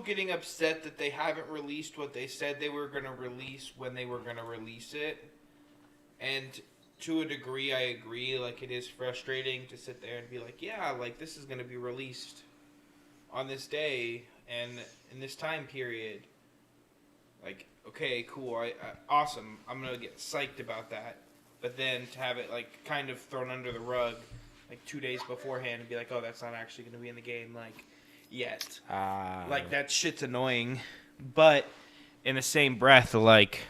getting upset that they haven't released what they said they were going to release when they were going to release it. And to a degree, I agree. Like, it is frustrating to sit there and be like, yeah, like, this is going to be released on this day and in this time period. Like, okay, cool, awesome. I'm going to get psyched about that. But then to have it, like, kind of thrown under the rug, like, 2 days beforehand and be like, oh, that's not actually going to be in the game, like, yet. Like, that shit's annoying. But in the same breath, like,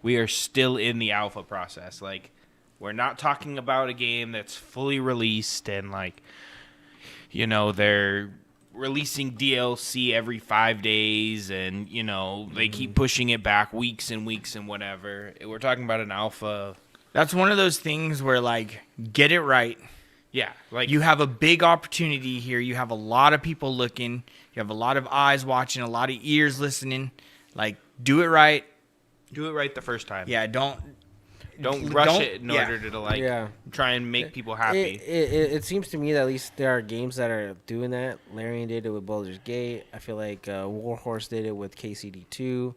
we are still in the alpha process. Like, we're not talking about a game that's fully released and, like, you know, they're releasing DLC every 5 days and, you know, they keep pushing it back weeks and weeks and whatever. We're talking about an alpha. That's one of those things where, like, get it right. Yeah. Like, you have a big opportunity here. You have a lot of people looking. You have a lot of eyes watching, a lot of ears listening. Like, do it right. Do it right the first time. Yeah, don't rush it in order to like try and make people happy. It seems to me that at least there are games that are doing that. Larian did it with Baldur's Gate. I feel like Warhorse did it with KCD2.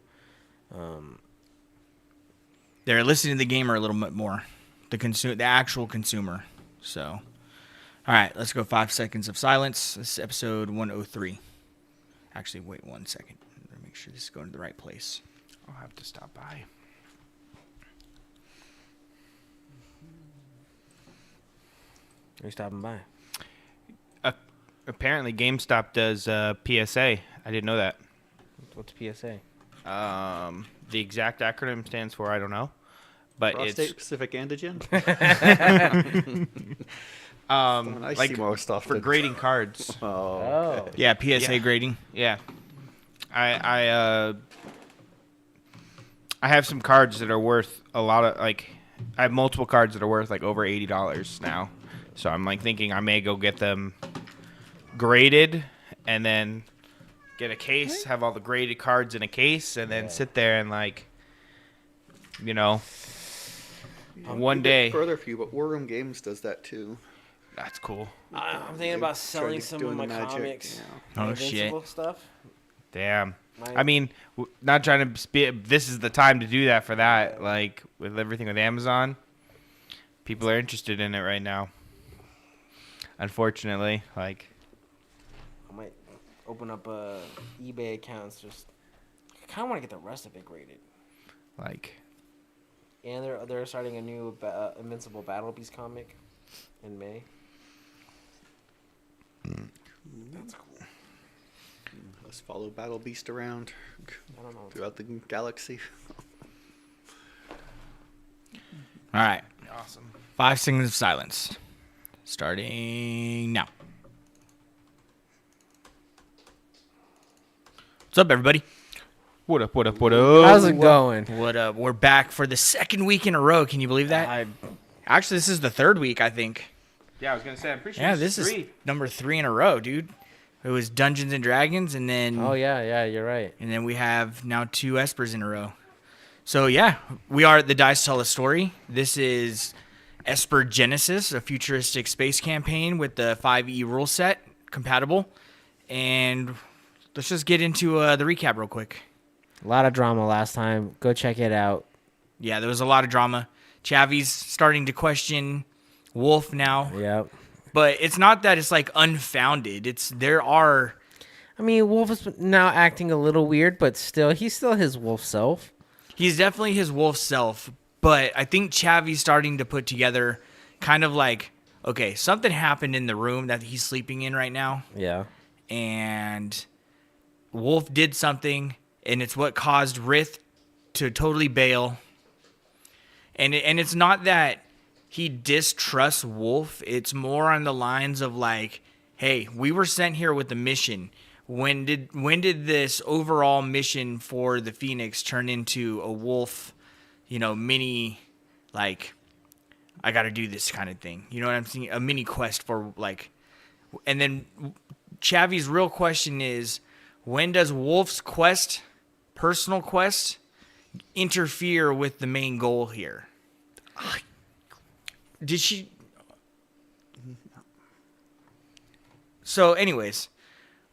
They're listening to the gamer a little bit more, the actual consumer. So, all right, let's go 5 seconds of silence. This is episode 103. Actually, wait 1 second. Make sure this is going to the right place. I'll have to stop by. Are you stopping by? Apparently, GameStop does PSA. I didn't know that. What's PSA? The exact acronym stands for I don't know, but Prostate Specific Antigen. I like see more stuff for grading cards. Oh. Yeah, PSA grading. Yeah, I have some cards that are worth a lot of like. I have multiple cards that are worth like over $80 now, so I'm like thinking I may go get them graded and then get a case, have all the graded cards in a case, and then sit there and like, you know, one day. Further for you, but War Room Games does that too. That's cool. I'm thinking about selling some of my comics. Yeah. Oh shit! Stuff. Damn. I mean, not trying to. This is the time to do that for that. Like with everything with Amazon, people are interested in it right now. Unfortunately, like. I might open up eBay accounts. Just I kind of want to get the rest of it graded. Like. And they're starting a new Invincible Battle Beast comic in May. That's cool. Let's follow Battle Beast around I don't know. throughout the galaxy. All right, Awesome. 5 seconds of silence, starting now. What's up, everybody? What up? What up? What up? How's it going? What up? We're back for the second week in a row. Can you believe that? Actually, this is the third week, I think. Yeah, I was gonna say. I'm pretty sure. Yeah, this is number 3 in a row, dude. It was Dungeons and Dragons, and then You're right. and then we have now 2 Espers in a row. So yeah, we are at the Dice Tell a Story. This is Esper Genesis, a futuristic space campaign with the 5e rule set compatible. And let's just get into the recap real quick. A lot of drama last time. Go check it out. Yeah, there was a lot of drama. Chavi's starting to question Wolf now. Yep. But it's not that it's like unfounded. I mean, Wolf is now acting a little weird, but he's still his wolf self. He's definitely his wolf self. But I think Chavi's starting to put together kind of like, okay, something happened in the room that he's sleeping in right now. Yeah. And Wolf did something, and it's what caused Rith to totally bail. And it's not that he distrusts Wolf. It's more on the lines of like, hey, we were sent here with a mission. When did this overall mission for the Phoenix turn into a Wolf, mini, like, I got to do this kind of thing. You know what I'm saying? A mini quest for like, and then Chavi's real question is, when does Wolf's quest, personal quest, interfere with the main goal here? Did she? So, anyways,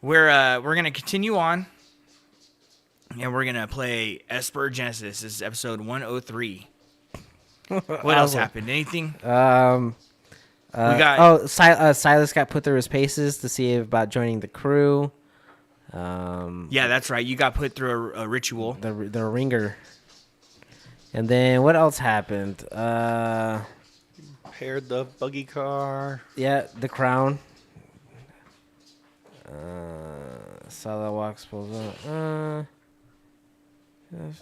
we're gonna continue on and we're gonna play Esper Genesis. This is episode 103. What else Awesome. happened? Anything? We got Silas got put through his paces to see about joining the crew. Yeah, that's right. You got put through a ritual. The ringer. And then what else happened? Paired the buggy car. Yeah, the crown. Salah walks pulls up. That's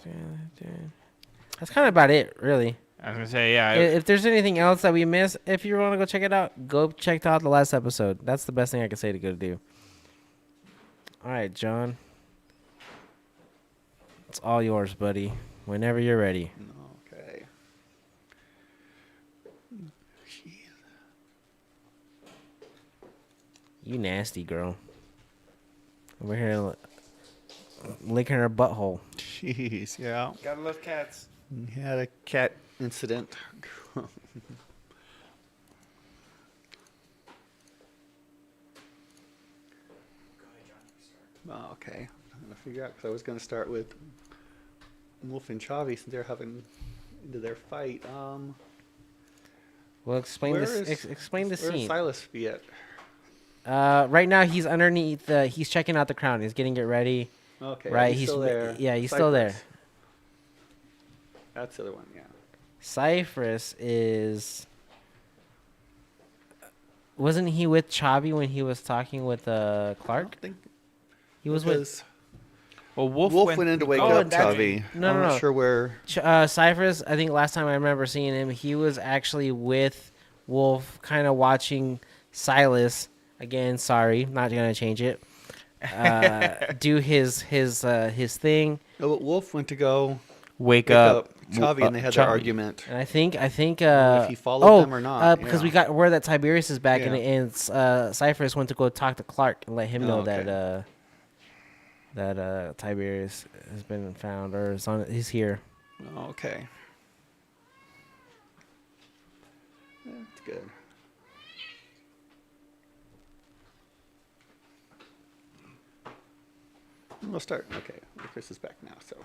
kind of about it, really. I was gonna say, yeah. If there's anything else that we missed, if you want to go check it out, go check out the last episode. That's the best thing I can say to go do. All right, John. It's all yours, buddy. Whenever you're ready. Okay. You nasty girl. Over here licking her butthole. Jeez, yeah. Gotta love cats. He had a cat incident. Oh, okay. I'm gonna figure out because I was gonna start with Wolf and Chavi since they're having into their fight. Well, explain Where this. is- Explain the Where's scene. Silas be at? Right now he's underneath. He's checking out the crown. He's getting it ready. Okay, Right, he's still there. Yeah, he's still there. Cypress. That's the other one. Yeah. Cypress is. Wasn't he with Chavi when he was talking with I Clark? don't think He was with because well, Wolf went in to wake Oh, up that's- Chavi. no, I'm no, not no. sure where. Cypress. I think last time I remember seeing him, he was actually with Wolf, kind of watching Silas. Again, sorry, not gonna change it. Do his thing, No, but Wolf went to go wake pick up Chavi, and they had their Chavi. argument. and I think If he followed them or not, because yeah. we got word that Tiberius is back, Yeah. and Cypress went to go talk to Clark and let him know okay. that Tiberius has been found or he's here. Oh, okay. That's good. We'll start. Okay, Chris is back now. So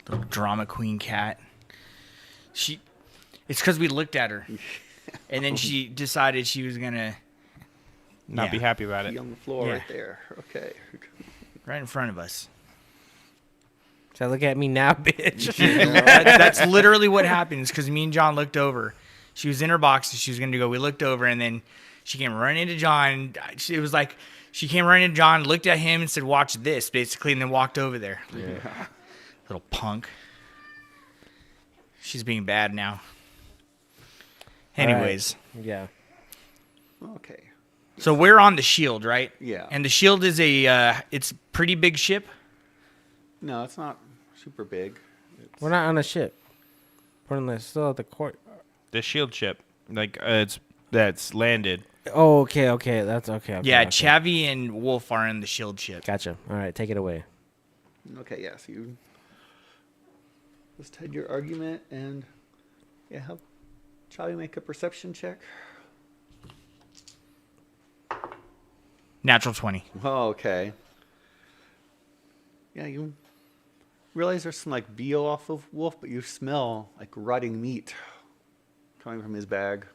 Little drama queen cat. It's because we looked at her, and then she decided she was gonna not be Yeah. happy about be it. on the floor Yeah. right there. Okay. right in front of us. So look at me now, bitch. That's literally what happened. Is because me and John looked over. She was in her box, and she was gonna go. We looked over, and then she came running into John. It was like she came running into John, looked at him, and said, "Watch this," basically, and then walked over there. Yeah. Little punk. She's being bad now. All right. Anyways, Yeah. Okay. so we're on the Shield, right? Yeah. And the Shield is it's a pretty big ship. No, it's not super big. It's, We're not on a ship. We're still at the court. The shield ship, like that's landed. Oh, okay. That's okay. Yeah, okay. Chavi and Wolf are in the Shield ship. Gotcha. All right, take it away. Okay. Yeah. So you just had your argument, and yeah, have Chavi make a perception check. Natural 20. Oh, okay. Yeah, you realize there's some like BO off of Wolf, but you smell like rotting meat coming from his bag.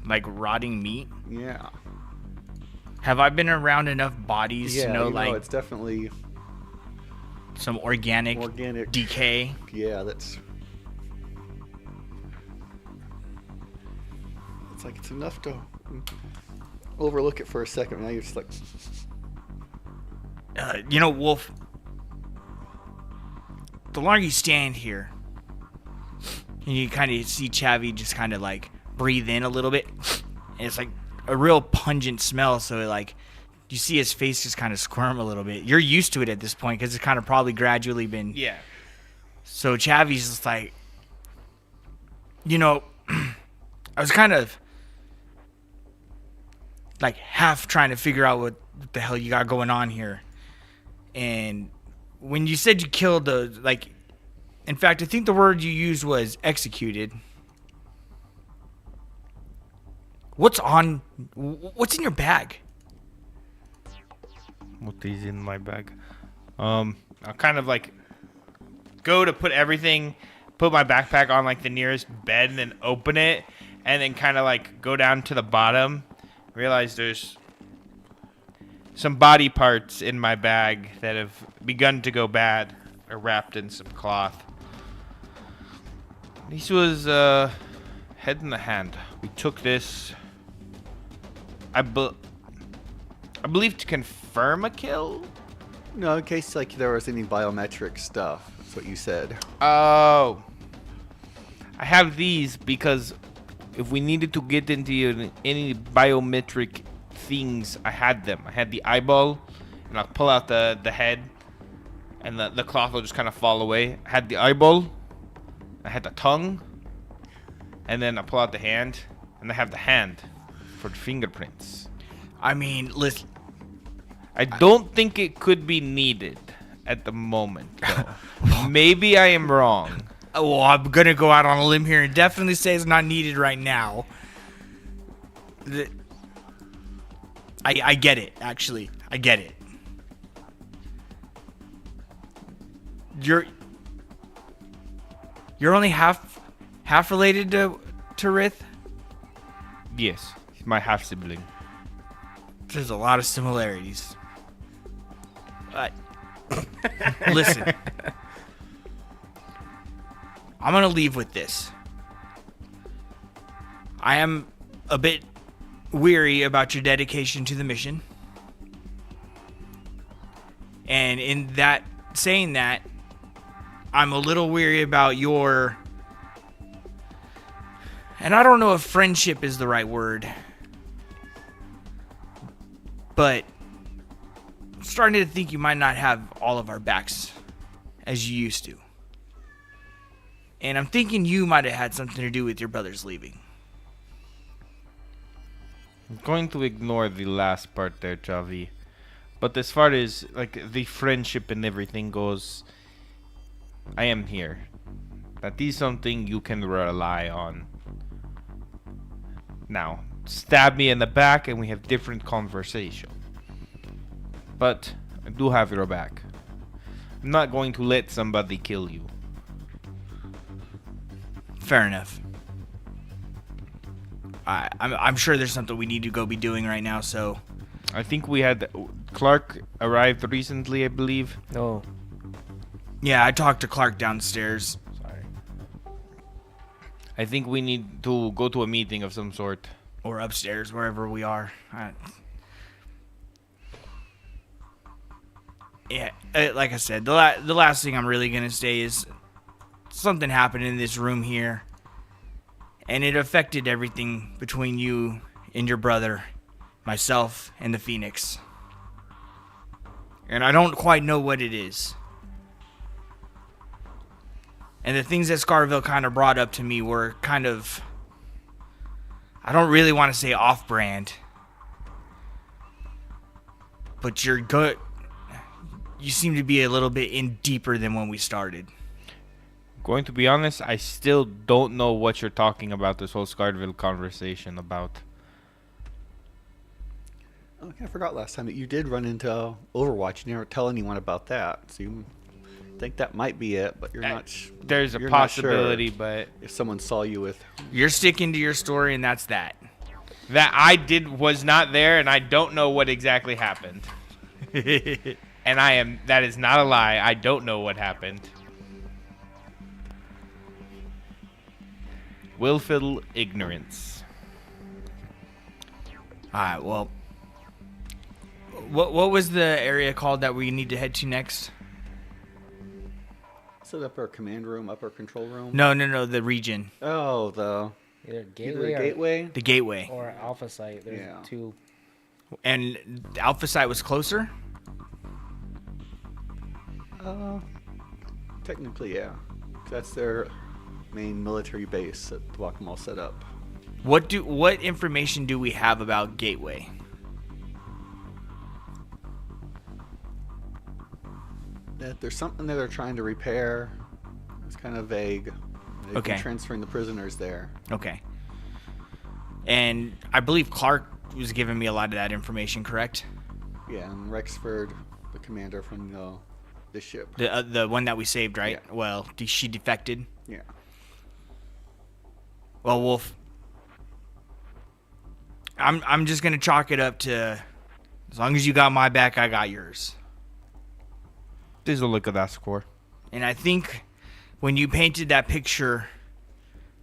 Like rotting meat. Yeah. Have I been around enough bodies Yeah, to know you like it's definitely some organic decay? Yeah, that's. It's like it's enough to overlook it for a second. Now you're just like, Wolf, the longer you stand here, and you kind of see Chavi just kind of like breathe in a little bit, and it's like a real pungent smell. So like you see his face just kind of squirm a little bit. You're used to it at this point because it's kind of probably gradually been. Yeah. So Chavi's just like, I was kind of like half trying to figure out what the hell you got going on here. And when you said you killed in fact, I think the word you used was executed. What's in your bag? What is in my bag? I'll kind of like go to put everything, put my backpack on like the nearest bed and then open it, and then kind of like go down to the bottom, realize there's some body parts in my bag that have begun to go bad, are wrapped in some cloth. This was head in the hand. We took this, I believe, to confirm a kill. No, in case like there was any biometric stuff. That's what you said. Oh, I have these because if we needed to get into any biometric things, I had them. I had the eyeball, and I'll pull out the head, and the cloth will just kind of fall away. I had the eyeball, I had the tongue, and then I pull out the hand, and I have the hand for the fingerprints. I mean, listen. I don't think it could be needed at the moment, though. Maybe I am wrong. Well, I'm gonna go out on a limb here and definitely say it's not needed right now. I get it. Actually, I get it. You're only half related to Rith. Yes, he's my half sibling. There's a lot of similarities. But listen, I'm gonna leave with this. I am a bit weary about your dedication to the mission, and in that saying that, I'm a little weary about your, and I don't know if friendship is the right word, but I'm starting to think you might not have all of our backs as you used to. And I'm thinking you might have had something to do with your brother's leaving. I'm going to ignore the last part there, Javi. But as far as like the friendship and everything goes, I am here. That is something you can rely on. Now, stab me in the back and we have different conversation. But I do have your back. I'm not going to let somebody kill you. Fair enough. I'm sure there's something we need to go be doing right now, so... I think we had... Clark arrived recently, I believe. Oh, Yeah, I talked to Clark downstairs. sorry. I think we need to go to a meeting of some sort. Or upstairs, wherever we are. Yeah, like I said, the last thing I'm really going to say is something happened in this room here. And it affected everything between you and your brother, myself, and the Phoenix. And I don't quite know what it is. And the things that Scarville kind of brought up to me were kind of... I don't really want to say off-brand. But you're good. You seem to be a little bit in deeper than when we started. Going to be honest, I still don't know what you're talking about this whole Scarville conversation about. Okay, I forgot last time that you did run into Overwatch. You never tell anyone about that. So you think that might be it, but you're not. There's a you're not sure possibility, but if someone saw you with. You're sticking to your story, and that's that. that I was not there, and I don't know what exactly happened. And that is not a lie. I don't know what happened. Willful ignorance. Alright, well... What was the area called that we need to head to next? Is it upper command room, upper control room? No, the region. Oh, the Either gateway. gateway, The gateway. or Alpha Site. There's Yeah. two. And the Alpha Site was closer? Technically, yeah. That's their main military base that Guacamole set up. What information do we have about Gateway? That there's something that they're trying to repair. It's kind of vague. They've Okay. been transferring the prisoners there. Okay. And I believe Clark was giving me a lot of that information, correct? Yeah, and Rexford, the commander from the ship. The one that we saved, right? Yeah. Well, she defected. Yeah. Well, Wolf, I'm just gonna chalk it up to, as long as you got my back, I got yours. This is a look at that score. And I think when you painted that picture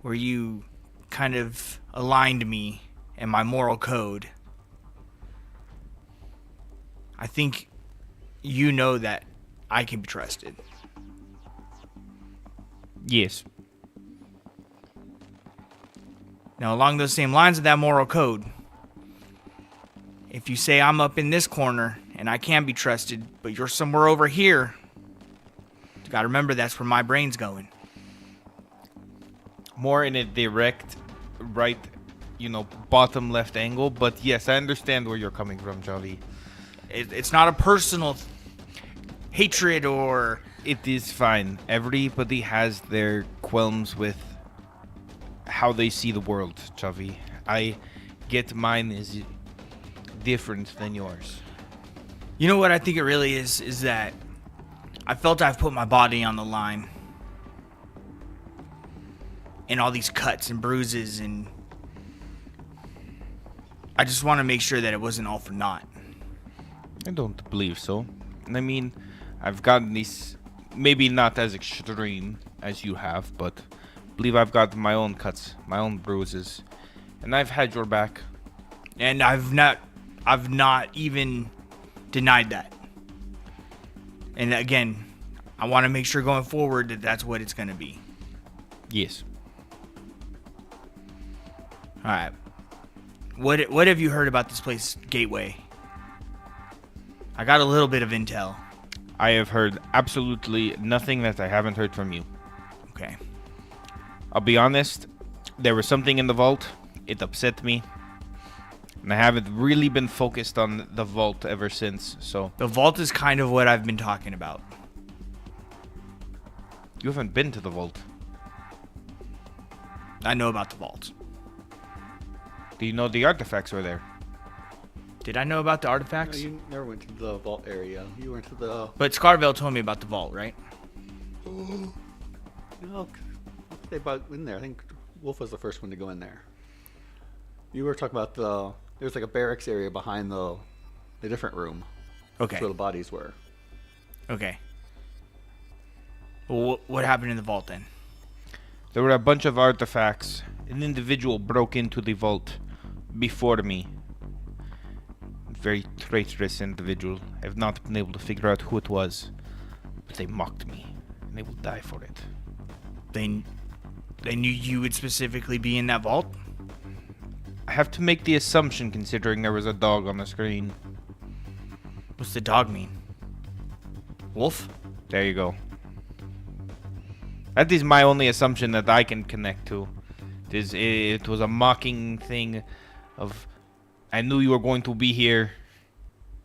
where you kind of aligned me and my moral code, I think you know that I can be trusted. Yes. Now, along those same lines of that moral code, if you say I'm up in this corner and I can be trusted, but you're somewhere over here, you gotta remember that's where my brain's going. More in a direct right, bottom left angle. But yes, I understand where you're coming from, Javi. It's not a personal hatred or... It is fine. Everybody has their qualms with how they see the world, Javi. I get mine is different than yours. You know what I think it really is that I felt I've put my body on the line. And all these cuts and bruises, and I just want to make sure that it wasn't all for naught. I don't believe so. I mean, I've gotten these, maybe not as extreme as you have, but I believe I've got my own cuts, my own bruises, and I've had your back. And I've not even denied that. And again, I want to make sure going forward that that's what it's going to be. Yes. All right. What have you heard about this place, Gateway? I got a little bit of intel. I have heard absolutely nothing that I haven't heard from you. Okay. I'll be honest, there was something in the vault. It upset me. And I haven't really been focused on the vault ever since, so... The vault is kind of what I've been talking about. You haven't been to the vault. I know about the vault. Do you know the artifacts were there? Did I know about the No, artifacts? you never went to the vault area. You went to the... But Scarville told me about the vault, right? No, they brought in there. I think Wolf was the first one to go in there. You were talking about there's like a barracks area behind the different room. Okay. That's where the bodies were. Okay. Well, what happened in the vault then? There were a bunch of artifacts. An individual broke into the vault before me. Very traitorous individual. I've not been able to figure out who it was, but they mocked me, and they will die for it. They knew you would specifically be in that vault? I have to make the assumption, considering there was a dog on the screen. What's the dog mean? Wolf? There you go. That is my only assumption that I can connect to. It was a mocking thing of, I knew you were going to be here.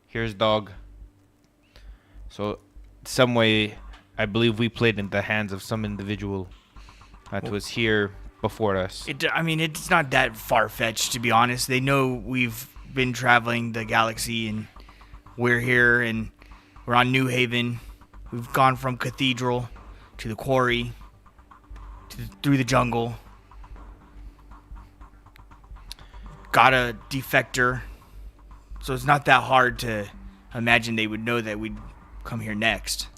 Here's dog. So, some way, I believe we played in the hands of some individual that was here before us. It's not that far-fetched, to be honest. They know we've been traveling the galaxy, and we're here, and we're on New Haven. We've gone from Cathedral to the Quarry, through the jungle. Got a defector. So it's not that hard to imagine they would know that we'd come here next.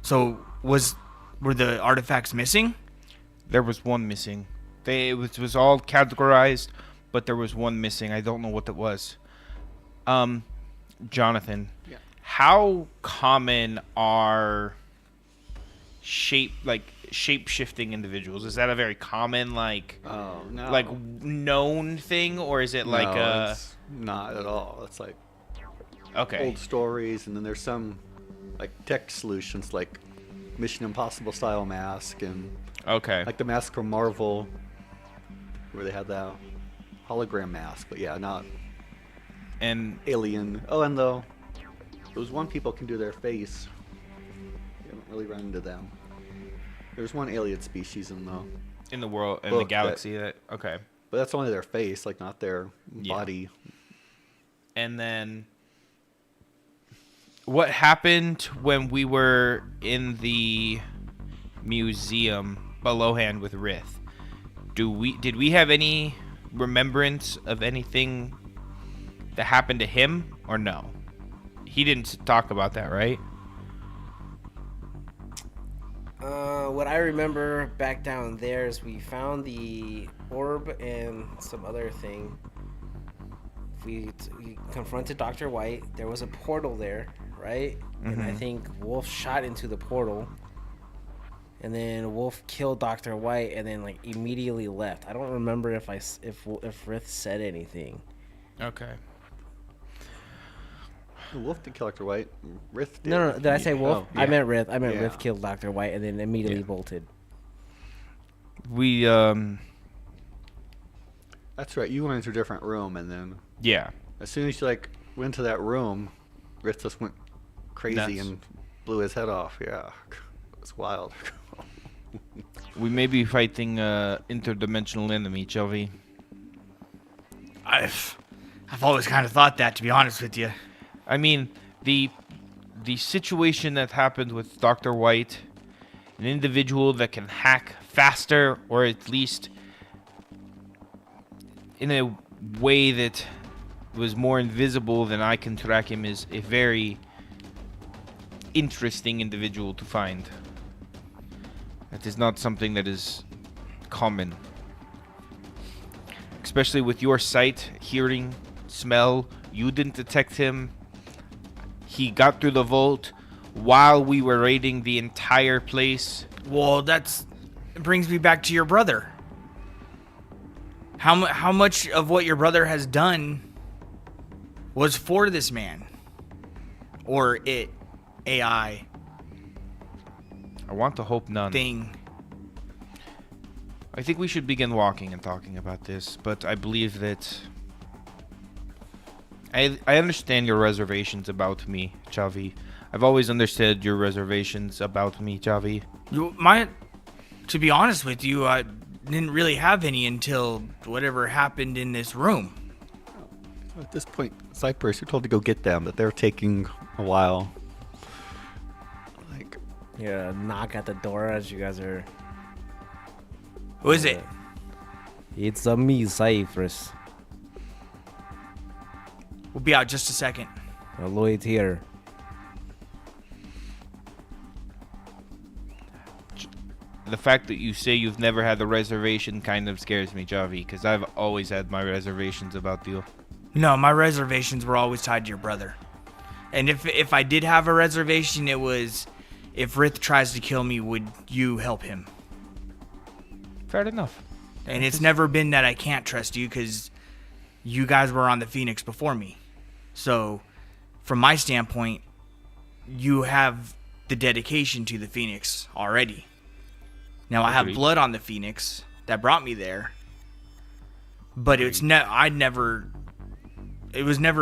So, were the artifacts missing? There was one missing. It was all categorized, but there was one missing. I don't know what it was. Jonathan, Yeah. how common are shape-shifting individuals? Is that a very common, Oh, no. known thing, or is it No, it's not at all. It's like okay? old stories, and then there's some like tech solutions like Mission Impossible style mask, and Okay. like the mask from Marvel where they had that hologram mask, but yeah, not And alien. Oh, and those one people can do their face. You haven't really run into them. There's one alien species in in the world, in Book the that- galaxy, okay. but that's only their face, like not their Yeah. body. And then what happened when we were in the museum belowhand with Rith? Did we have any remembrance of anything that happened to him, or no? He didn't talk about that, right? What I remember back down there is we found the orb and some other thing. We confronted Dr. White. There was a portal there, right? And I think Wolf shot into the portal. And then Wolf killed Dr. White and then like immediately left. I don't remember if Rith said anything. Okay. Wolf did kill Dr. White. Rith did. No, did I say Wolf? Oh, I yeah. meant Rith. I meant Yeah. Rith killed Dr. White and then immediately Yeah. bolted. We That's right. You went into a different room, and then yeah. as soon as you like went to that room, Rith just went crazy Nuts. and blew his head off. Yeah, it was wild. We may be fighting interdimensional enemy, Chovy. I've always kind of thought that, to be honest with you. I mean, the situation that happened with Dr. White, an individual that can hack faster, or at least in a way that was more invisible than I can track him, is a very interesting individual to find. That is not something that is common. Especially with your sight, hearing, smell. You didn't detect him. He got through the vault while we were raiding the entire place. Well, it brings me back to your brother. How much of what your brother has done was for this man? Or it, AI, I want to hope none. thing. I think we should begin walking and talking about this, but I believe that I understand your reservations about me, Chavi. I've always understood your reservations about me, Chavi. To be honest with you, I didn't really have any until whatever happened in this room. At this point, Cypress, you're told to go get them, but they're taking a while. Like, Yeah, knock at the door as you guys are. Who is it? It's me, Cypress. We'll be out just a second. Lloyd here. The fact that you say you've never had a reservation kind of scares me, Chavi, because I've always had my reservations about you. No, my reservations were always tied to your brother. And if I did have a reservation, it was if Rith tries to kill me, would you help him? Fair enough. And it's never been that I can't trust you because you guys were on the Phoenix before me. So, from my standpoint, you have the dedication to the Phoenix already. Now, I have Agreed. blood on the Phoenix that brought me there. But it was never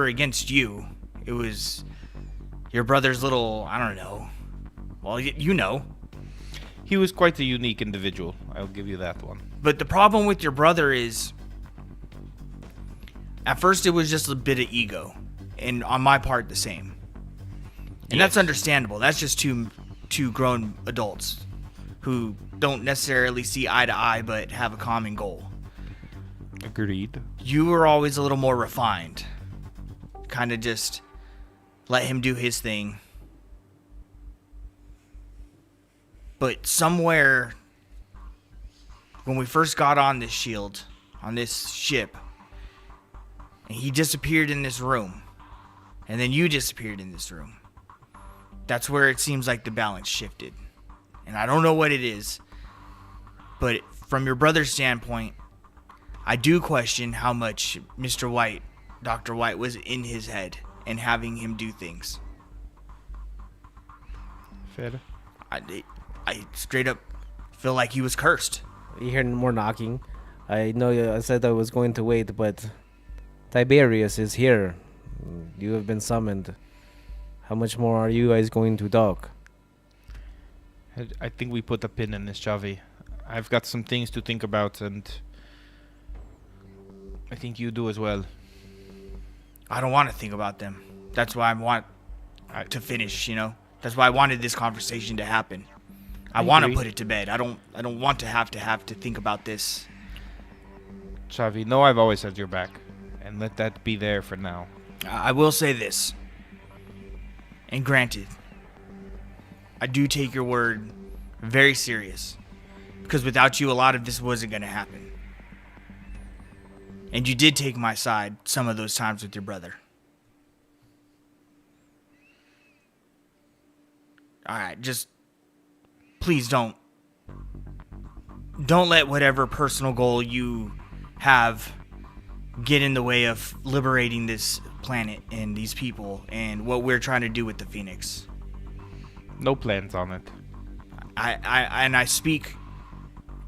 against you. It was your brother's little, I don't know. Well, you know. He was quite a unique individual. I'll give you that one. But the problem with your brother is, at first it was just a bit of ego, and on my part the same. And that's Yes. understandable. That's just two grown adults who don't necessarily see eye to eye, but have a common goal. Agreed. You were always a little more refined. Kind of just let him do his thing. But somewhere, when we first got on this shield, on this ship, and he disappeared in this room, and then you disappeared in this room, that's where it seems like the balance shifted. And I don't know what it is, but from your brother's standpoint, I do question how much Mr. White, Dr. White, was in his head and having him do things. Fair. I straight up feel like he was cursed. You hear more knocking. I know I said I was going to wait, but Tiberius is here. You have been summoned. How much more are you guys going to talk? I think we put a pin in this, Chavi. I've got some things to think about, and I think you do as well. I don't want to think about them. That's why I want to finish. You know, that's why I wanted this conversation to happen. I want to agree. put it to bed. I don't want to have to think about this. Chavi, no, I've always had your back, and let that be there for now. I will say this, and granted, I do take your word very serious, because without you, a lot of this wasn't going to happen. And you did take my side some of those times with your brother. All right, just please don't let whatever personal goal you have get in the way of liberating this planet and these people and what we're trying to do with the Phoenix. No plans on it. I speak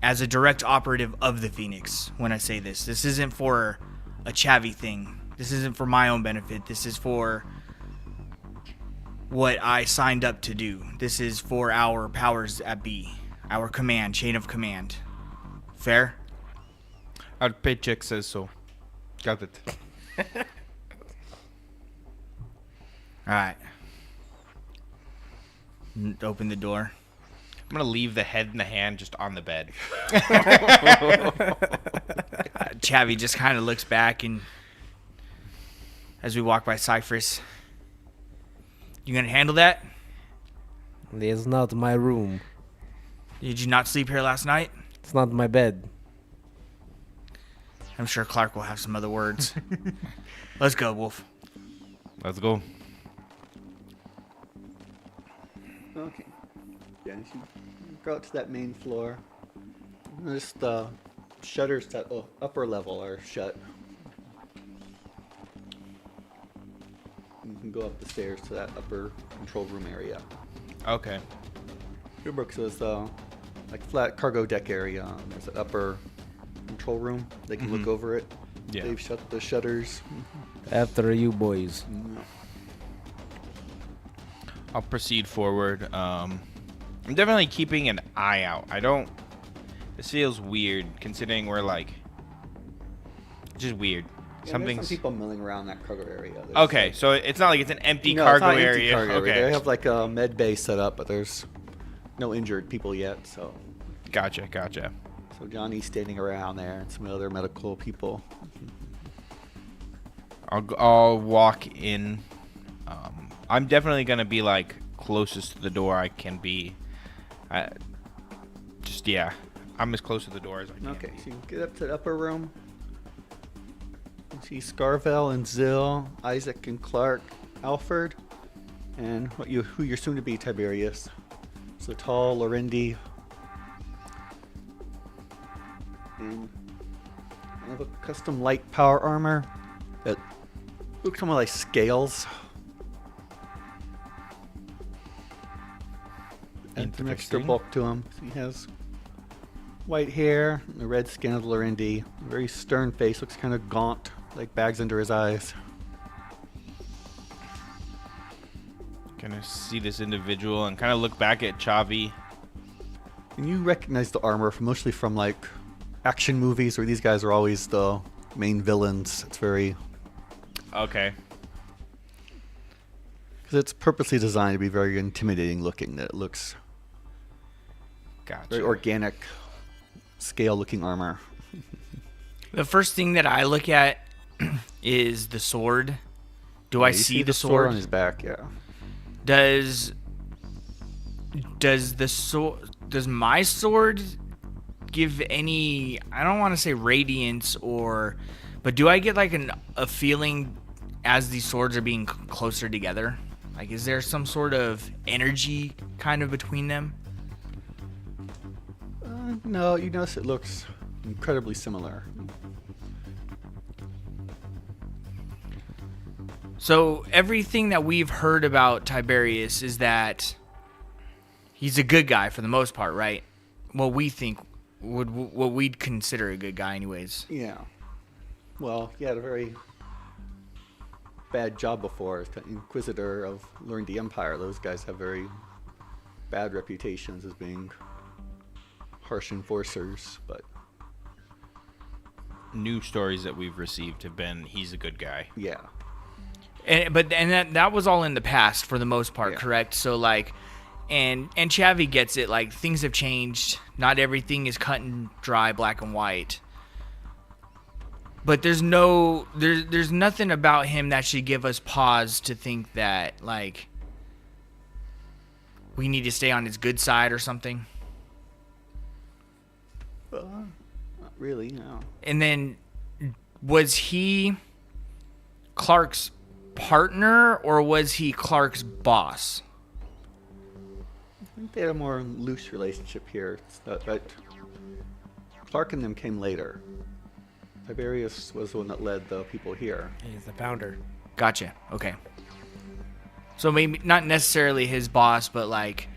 as a direct operative of the Phoenix when I say this. This isn't for a Chavi thing. This isn't for my own benefit. This is for what I signed up to do. This is for our powers at be, our command, chain of command. Fair? Our paycheck says so. Got it. All right. Open the door. I'm gonna leave the head and the hand just on the bed. Chavi just kind of looks back, and as we walk by Cypress, you gonna handle that? It's not my room. Did you not sleep here last night? It's not my bed. I'm sure Clark will have some other words. Let's go, Wolf. Let's go. Okay. Yeah, you go out to that main floor. Notice the shutters to the upper level are shut. You can go up the stairs to that upper control room area. Okay. Your book says like flat cargo deck area. There's an upper control room. They can look over it. Yeah. They've shut the shutters. After you boys. I'll proceed forward. I'm definitely keeping an eye out. This feels weird considering we're like, just weird. Yeah, Something's there's some people milling around that cargo area. There's okay. like- So it's not like it's an empty No, cargo it's not empty area. cargo Okay. area. They have like a med bay set up, but there's no injured people yet. So Gotcha. Johnny's standing around there and some other medical people. I'll walk in. I'm definitely gonna be like closest to the door I can be. I'm as close to the door as I can. Okay, so you get up to the upper room. You see Scarvel and Zill, Isaac and Clark, Alfred, and who you're soon to be Tiberius. So tall Lorendi. And I have a custom light power armor that looks somewhat like scales. And some extra Interesting. bulk to him. So he has white hair, the red skin of Lorendi, very stern face, looks kind of gaunt, like bags under his eyes. Gonna see this individual and kind of look back at Chavi. And you recognize the armor mostly from like action movies where these guys are always the main villains. It's very Okay. because it's purposely designed to be very intimidating looking. That it looks Gotcha. very organic, scale looking armor. The first thing that I look at is the sword. Do Yeah, I you see the sword sword? on his back? Yeah. Does my sword give any, I don't want to say radiance but do I get like a feeling as these swords are being closer together? Like, is there some sort of energy kind of between them? No, you notice it looks incredibly similar. So everything that we've heard about Tiberius is that he's a good guy for the most part, right? What we think what we'd consider a good guy anyways. Yeah. Well, he had a very bad job before as the Inquisitor of Learned the Empire. Those guys have very bad reputations as being harsh enforcers, but New stories that we've received have been he's a good guy. yeah. But that was all in the past for the most part, Yeah. correct? So like, and Chavi gets it. Like things have changed. Not everything is cut and dry, black and white. But there's nothing about him that should give us pause to think that like we need to stay on his good side or something. Well, not really, no. And then was he Clark's partner or was he Clark's boss? I think they had a more loose relationship here. But Clark and them came later. Tiberius was the one that led the people here. He's the founder. Gotcha. Okay. So maybe not necessarily his boss, but like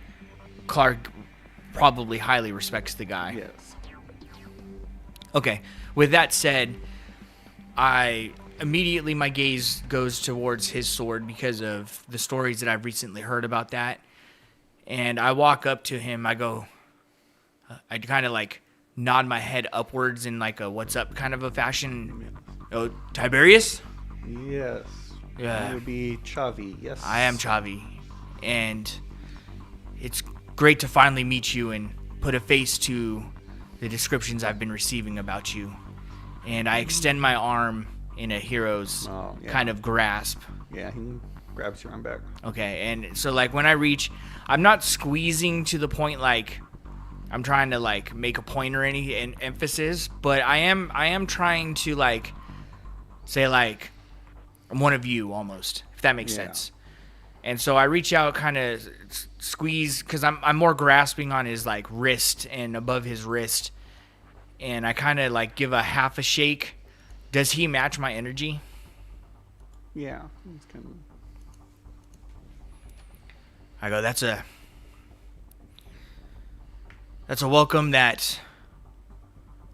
Clark probably highly respects the guy. Yes. Okay. With that said, my gaze goes towards his sword because of the stories that I've recently heard about that. And I walk up to him. I go, I kind of like nod my head upwards in like a what's up kind of a fashion. Oh, Tiberius? Yes. Yeah. It would be Chavi, yes. I am Chavi. And it's great to finally meet you and put a face to the descriptions I've been receiving about you. And I extend my arm in a hero's kind of grasp. Yeah, he grabs your arm back. Okay, and so like when I reach, I'm not squeezing to the point like I'm trying to like make a point or any emphasis, but I am trying to like say like I'm one of you almost, if that makes sense. And so I reach out, kind of squeeze, because I'm more grasping on his like wrist and above his wrist, and I kind of like give a half a shake. Does he match my energy? Yeah, it's kind of... I go, that's a welcome that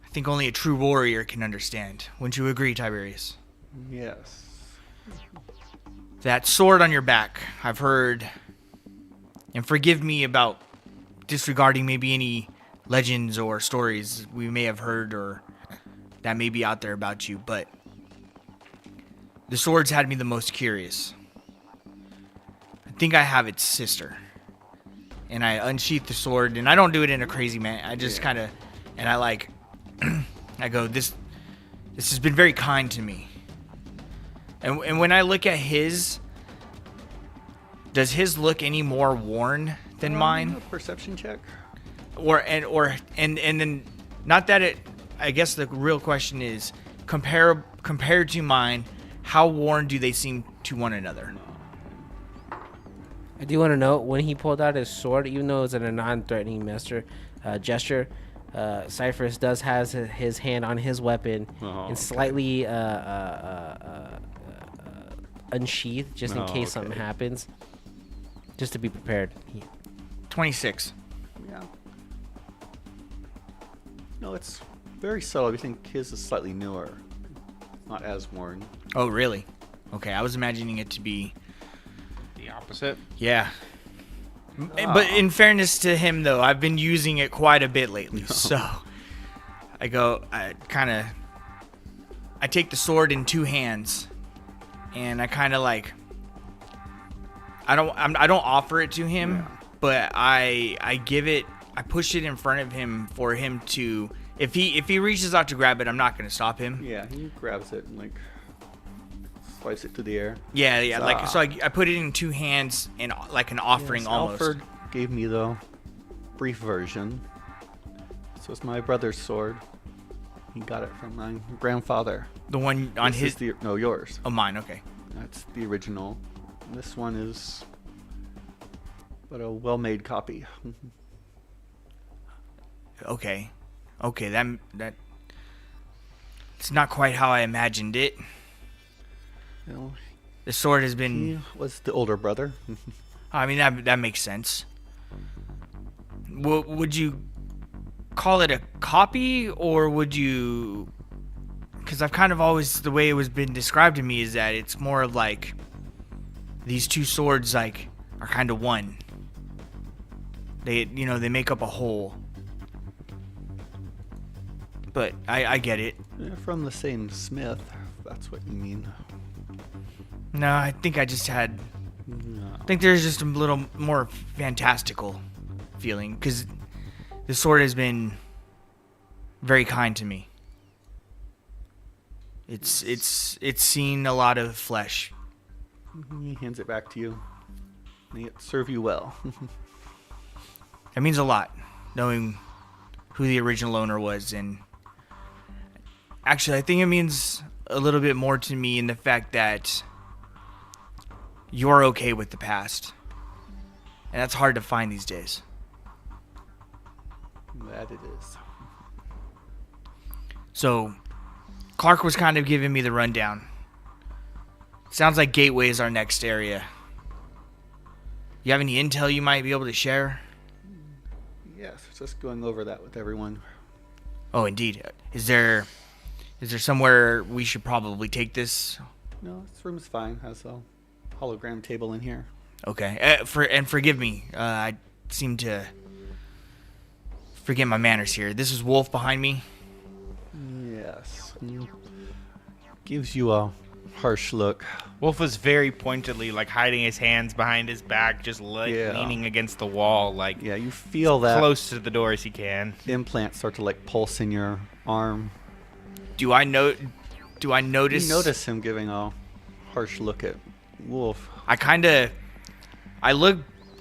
I think only a true warrior can understand. Wouldn't you agree, Tiberius? Yes. That sword on your back, I've heard, and forgive me about disregarding maybe any legends or stories we may have heard or that may be out there about you, but the sword's had me the most curious. I think I have its sister. And I unsheath the sword, and I don't do it in a crazy man. I just kind of, and I like, I go, this has been very kind to me. And when I look at his, does his look any more worn than mine? A perception check. And then, not that it. I guess the real question is, compared to mine, how worn do they seem to one another? I do want to note when he pulled out his sword, even though it was in a non-threatening gesture, Cyphers does has his hand on his weapon and slightly unsheathed just in case something happens, just to be prepared. 26. Yeah. No, it's very subtle. I think his is slightly newer, not as worn. Oh, really? Okay, I was imagining it to be The opposite. Yeah. But in fairness to him, though, I've been using it quite a bit lately. So I take the sword in two hands, and I kind of like, I don't offer it to him, but I give it, I push it in front of him for him to, if he reaches out to grab it, I'm not going to stop him. Yeah, he grabs it and like swipes it to the air. Yeah. Like so, I put it in two hands and like an offering almost. Alfred gave me the brief version. So it's my brother's sword. He got it from my grandfather. The one on This his. is yours. Oh, mine. Okay. That's the original. And this one is but a well-made copy. Okay. That. It's not quite how I imagined it. You know, The sword has he been. was the older brother. I mean, that makes sense. Would you call it a copy, or would you? Because I've kind of always, the way it was been described to me is that it's more of like these two swords like are kind of one. They make up a whole. But I get it. Yeah, from the same smith, if that's what you mean. No, I think I just had. No. I think there's just a little more fantastical feeling because the sword has been very kind to me. It's seen a lot of flesh. He hands it back to you. May it serve you well. That means a lot, knowing who the original owner was, and actually, I think it means a little bit more to me in the fact that you're okay with the past, and that's hard to find these days. That it is. So, Clark was kind of giving me the rundown. Sounds like Gateway is our next area. You have any intel you might be able to share? Yes, just going over that with everyone. Oh, indeed. Is there somewhere we should probably take this? No, this room's fine. Has a hologram table in here. Okay. Forgive me. I seem to forget my manners here. This is Wolf behind me. Yes. Gives you a harsh look. Wolf was very pointedly like hiding his hands behind his back, just leaning against the wall, like Yeah, you feel that close to the door as he can. implant start to like pulse in your arm. Do I notice? You notice him giving a harsh look at Wolf. I look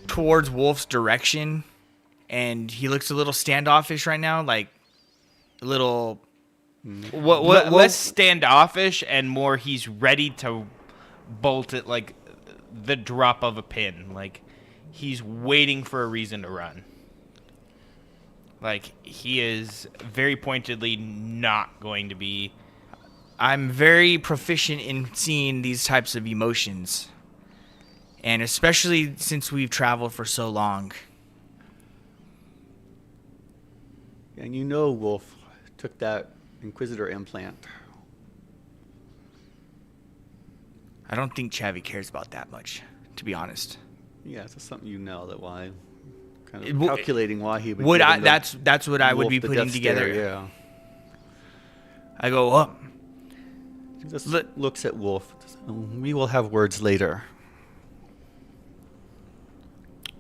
towards Wolf's direction, and he looks a little standoffish right now, like a little. What less standoffish and more he's ready to bolt it like the drop of a pin. Like he's waiting for a reason to run. Like he is very pointedly not going to be. I'm very proficient in seeing these types of emotions, and especially since we've traveled for so long. And you know Wolf took that Inquisitor implant. I don't think Chavi cares about that much, to be honest. Yeah, it's just something you know that why kind It of w- calculating why he would Would give I? him That's what I would Wolf be the putting death together. stare, yeah. I go up. He just looks at Wolf. We will have words later.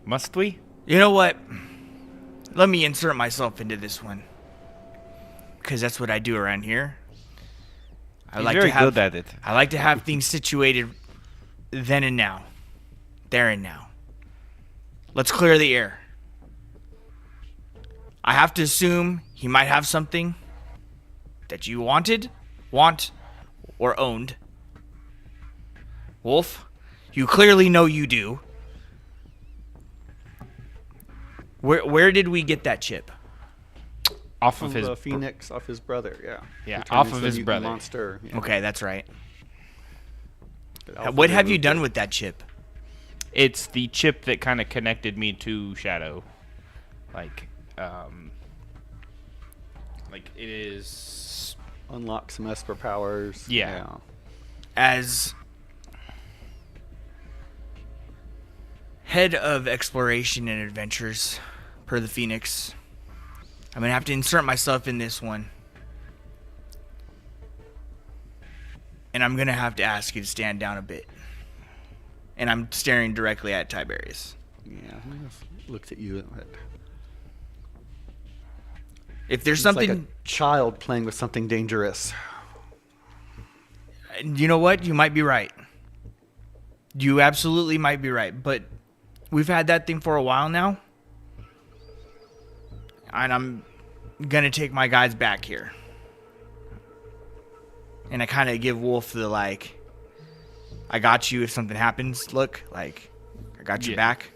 Must we? You know what? Let me insert myself into this one, because that's what I do around here. He's very good at it. I like to have things situated then and now, there and now. Let's clear the air. I have to assume he might have something that you want, or owned. Wolf, you clearly know you do. Where did we get that chip? Off of his the Phoenix, off his brother, yeah. Yeah, He turned off into of the his mutant brother. Monster. Yeah. Okay, that's right. But Alpha What have you removed done it. with that chip? It's the chip that kind of connected me to Shadow. Like it is. Unlock some Esper powers. Yeah. As head of exploration and adventures per the Phoenix, I'm gonna have to insert myself in this one, and I'm gonna have to ask you to stand down a bit. And I'm staring directly at Tiberius. Yeah. He just looks at you. If there's It's something, like a child playing with something dangerous. you know what? You might be right. You absolutely might be right. But we've had that thing for a while now. And I'm going to take my guys back here. And I kind of give Wolf the, like, I got you if something happens look. Like, I got your back.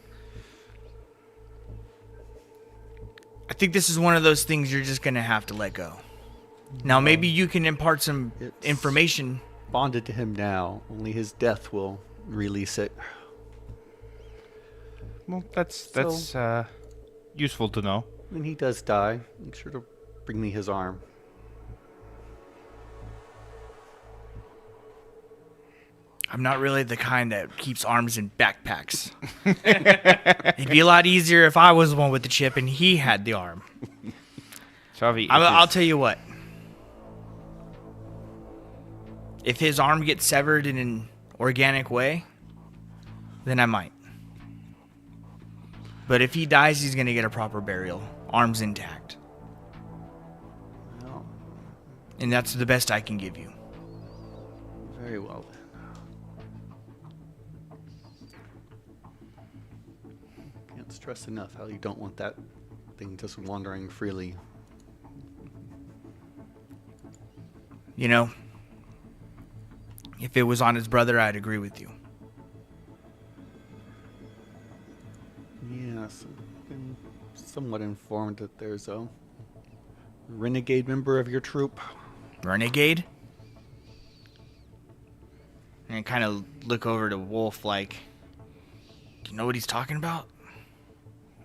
I think this is one of those things you're just going to have to let go. Now, maybe you can impart some It's- information. Bonded to him now. Only his death will release it. Well, that's useful to know. When he does die, make sure to bring me his arm. I'm not really the kind that keeps arms in backpacks. It'd be a lot easier if I was the one with the chip and he had the arm. Chavi, I'll tell you what. If his arm gets severed organic way, then I might. But if he dies, he's going to get a proper burial, arms intact. Well, And that's the best I can give you. very well then. Can't stress enough how you don't want that thing just wandering freely. You know, if it was on his brother, I'd agree with you. Yes, I've been somewhat informed that there's a renegade member of your troop. Renegade? And I kind of look over to Wolf like, do you know what he's talking about?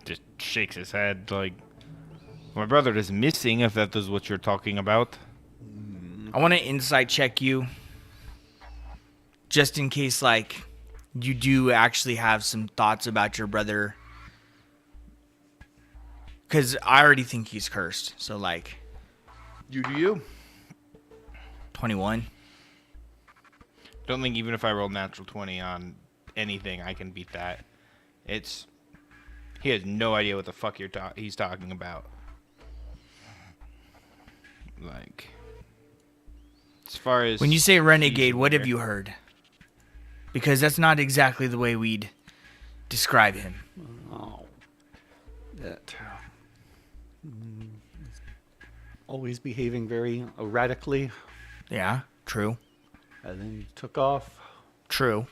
Just shakes his head like, my brother is missing, if that is what you're talking about. I want to insight check you, just in case, like, you do actually have some thoughts about your brother. Because I already think he's cursed. So, like, You do you? 21. Don't think even if I roll natural 20 on anything, I can beat that. He has no idea what the fuck he's talking about. Like, as far as When you say renegade, he's what have aware. you heard? Because that's not exactly the way we'd describe him. Oh, that always behaving very erratically, Yeah, true. and then took off. True.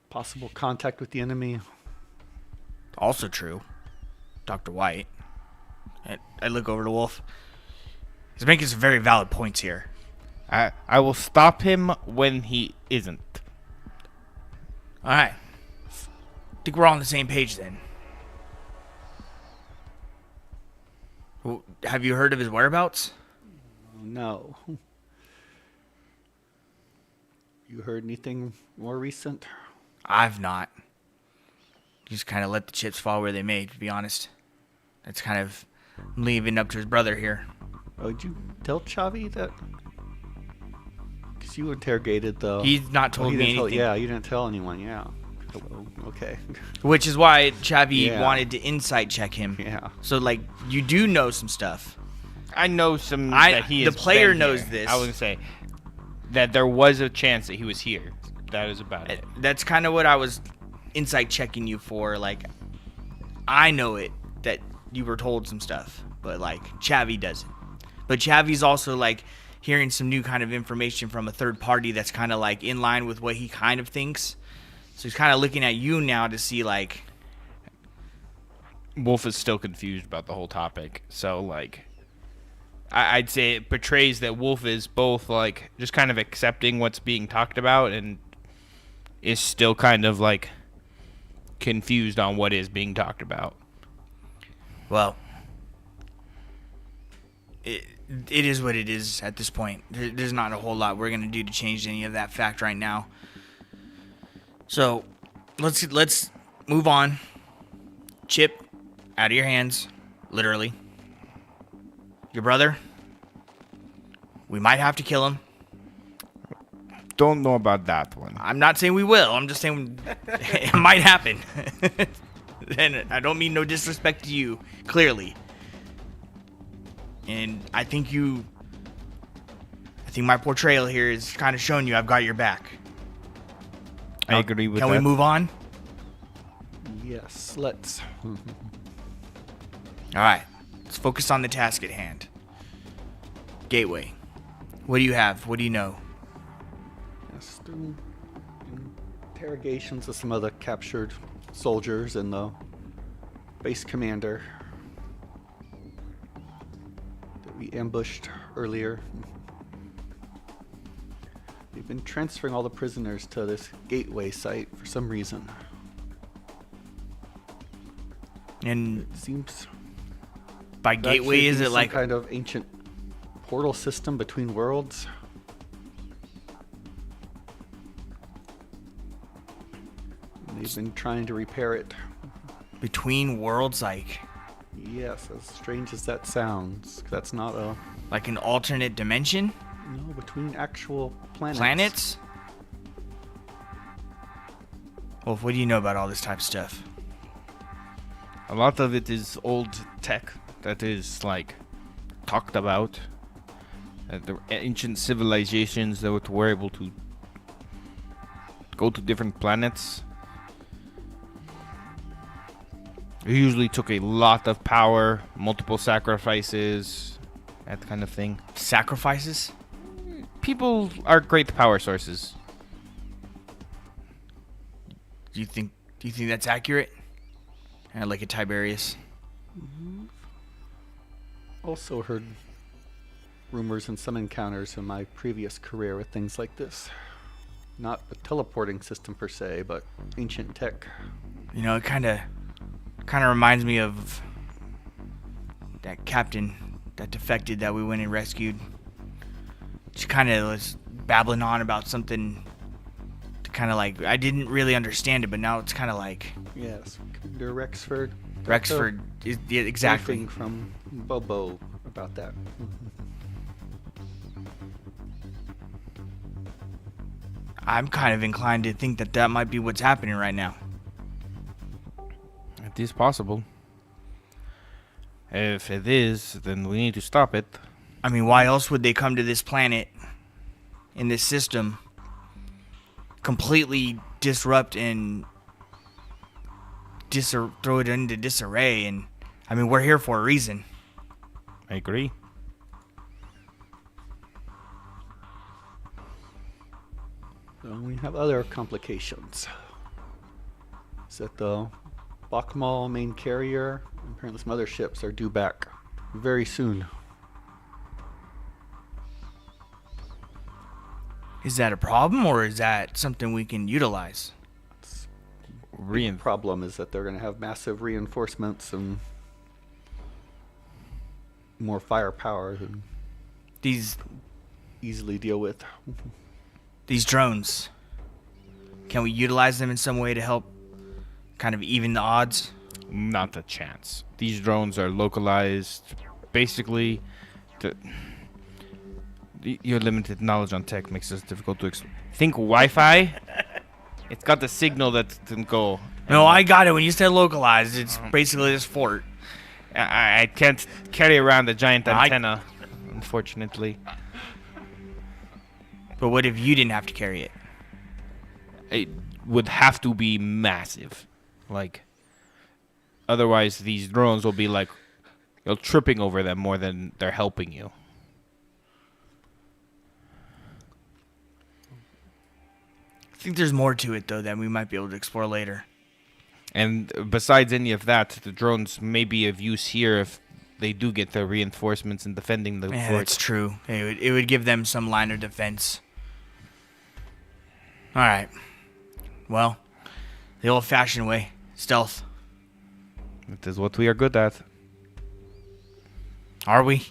Possible contact with the enemy. Also true. Dr. White. I look over to Wolf. He's making some very valid points here. I will stop him when he isn't. All right. Think we're all on the same page then. Well, have you heard of his whereabouts? No. You heard anything more recent? I've not. Just kind of let the chips fall where they may, to be honest. That's kind of leaving up to his brother here. Oh, did you tell Chavi that? Because you interrogated the. He's not Oh, told he me didn't tell- anything. yeah, you didn't tell anyone. Yeah. Oh, okay. Which is why Chavi Yeah. wanted to insight check him. Yeah. So, like, you do know some stuff. I know some I- that he the has player been knows here. this. I was gonna say that there was a chance that he was here. That is about it. That's kind of what I was insight checking you for. Like, I know it, that you were told some stuff, but, like, Chavi doesn't. But Chavi's also, like, hearing some new kind of information from a third party that's kind of, like, in line with what he kind of thinks. So he's kind of looking at you now to see, like... Wolf is still confused about the whole topic. So, like, I'd say it portrays that Wolf is both, like, just kind of accepting what's being talked about and is still kind of, like, confused on what is being talked about. Well, it is what it is at this point. There's not a whole lot we're going to do to change any of that fact right now. So, let's move on. Chip, out of your hands, literally. Your brother, we might have to kill him. Don't know about that one. I'm not saying we will. I'm just saying it might happen. And I don't mean no disrespect to you, clearly. And I think my portrayal here is kind of showing you I've got your back. I agree with Can that. we move on? Yes, let's. All right. Let's focus on the task at hand. Gateway. What do you have? What do you know? Yes, through interrogations of some other captured soldiers and the base commander that we ambushed earlier. They've been transferring all the prisoners to this gateway site for some reason. And It seems by to gateway, actually is be it some like kind of ancient portal system between worlds? And they've been trying to repair it. between worlds, like Yes, as strange as that sounds, that's not a. an alternate dimension? No, between actual planets. Planets? Wolf, what do you know about all this type of stuff? A lot of it is old tech that is like talked about. The ancient civilizations that were able to go to different planets. It usually took a lot of power, multiple sacrifices, that kind of thing. Sacrifices? People are great power sources. Do you think that's accurate? Like a Tiberius. Also heard rumors and some encounters in my previous career with things like this. Not a teleporting system per se, but ancient tech. You know, it kind of reminds me of that captain that defected that we went and rescued. She kind of was babbling on about something to kind of like, I didn't really understand it, but now it's kind of like Yes, Commander Rexford. Rexford is yeah, exactly. Briefing from Bobo about that. I'm kind of inclined to think that that might be what's happening right now. It is possible. If it is, then we need to stop it. I mean, why else would they come to this planet in this system, completely disrupt and throw it into disarray? And I mean, we're here for a reason. I agree. So we have other complications. Is that the Bakmal main carrier and apparently some other ships are due back very soon. Is that a problem, or is that something we can utilize? The problem is that they're going to have massive reinforcements and more firepower than These easily deal with. drones, can we utilize them in some way to help kind of even the odds? Not a chance. These drones are localized. Basically, your limited knowledge on tech makes this difficult to think Wi-Fi. It's got the signal that didn't go. No, I got it. When you said localized, it's basically this fort. I can't carry around a giant antenna, unfortunately. But what if you didn't have to carry it? It would have to be massive. Like, otherwise these drones will be like, you're tripping over them more than they're helping you. I think there's more to it, though, that we might be able to explore later. And besides any of that, the drones may be of use here if they do get their reinforcements and defending the Yeah, fort. that's true. It would give them some line of defense. All right. Well, the old-fashioned way, stealth. It is what we are good at. Are we?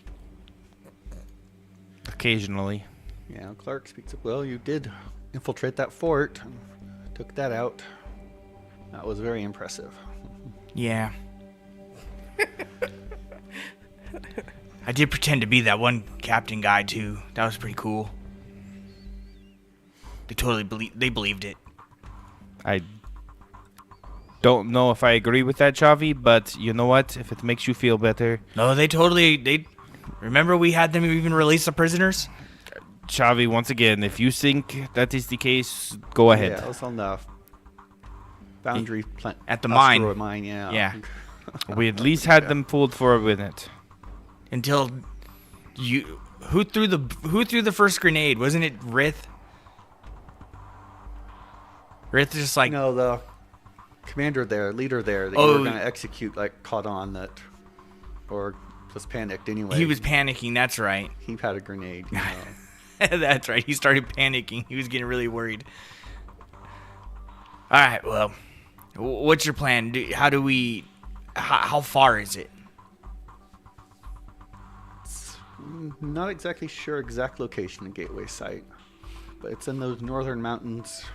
Occasionally. Yeah, Clark speaks up. Well, you did infiltrate that fort and took that out. That was very impressive. Yeah. I did pretend to be that one captain guy, too. That was pretty cool. They totally believed it. I don't know if I agree with that, Chavi, but you know what? If it makes you feel better. No, they remember we had them even release the prisoners? Chavi, once again, if you think that is the case, go ahead. Yeah, it was on the boundary at the mine. asteroid mine, yeah. Yeah. We at least had them fooled for a minute. Until who threw the first grenade? Wasn't it Rith? Rith just like No, the commander there, leader there, that you were going to execute, like, caught on that, or was panicked anyway. he was panicking. That's right. He had a grenade, you know. That's right. He started panicking. He was getting really worried. All right. Well, what's your plan? How far is it? Not exactly sure exact location of Gateway site, but it's in those northern mountains,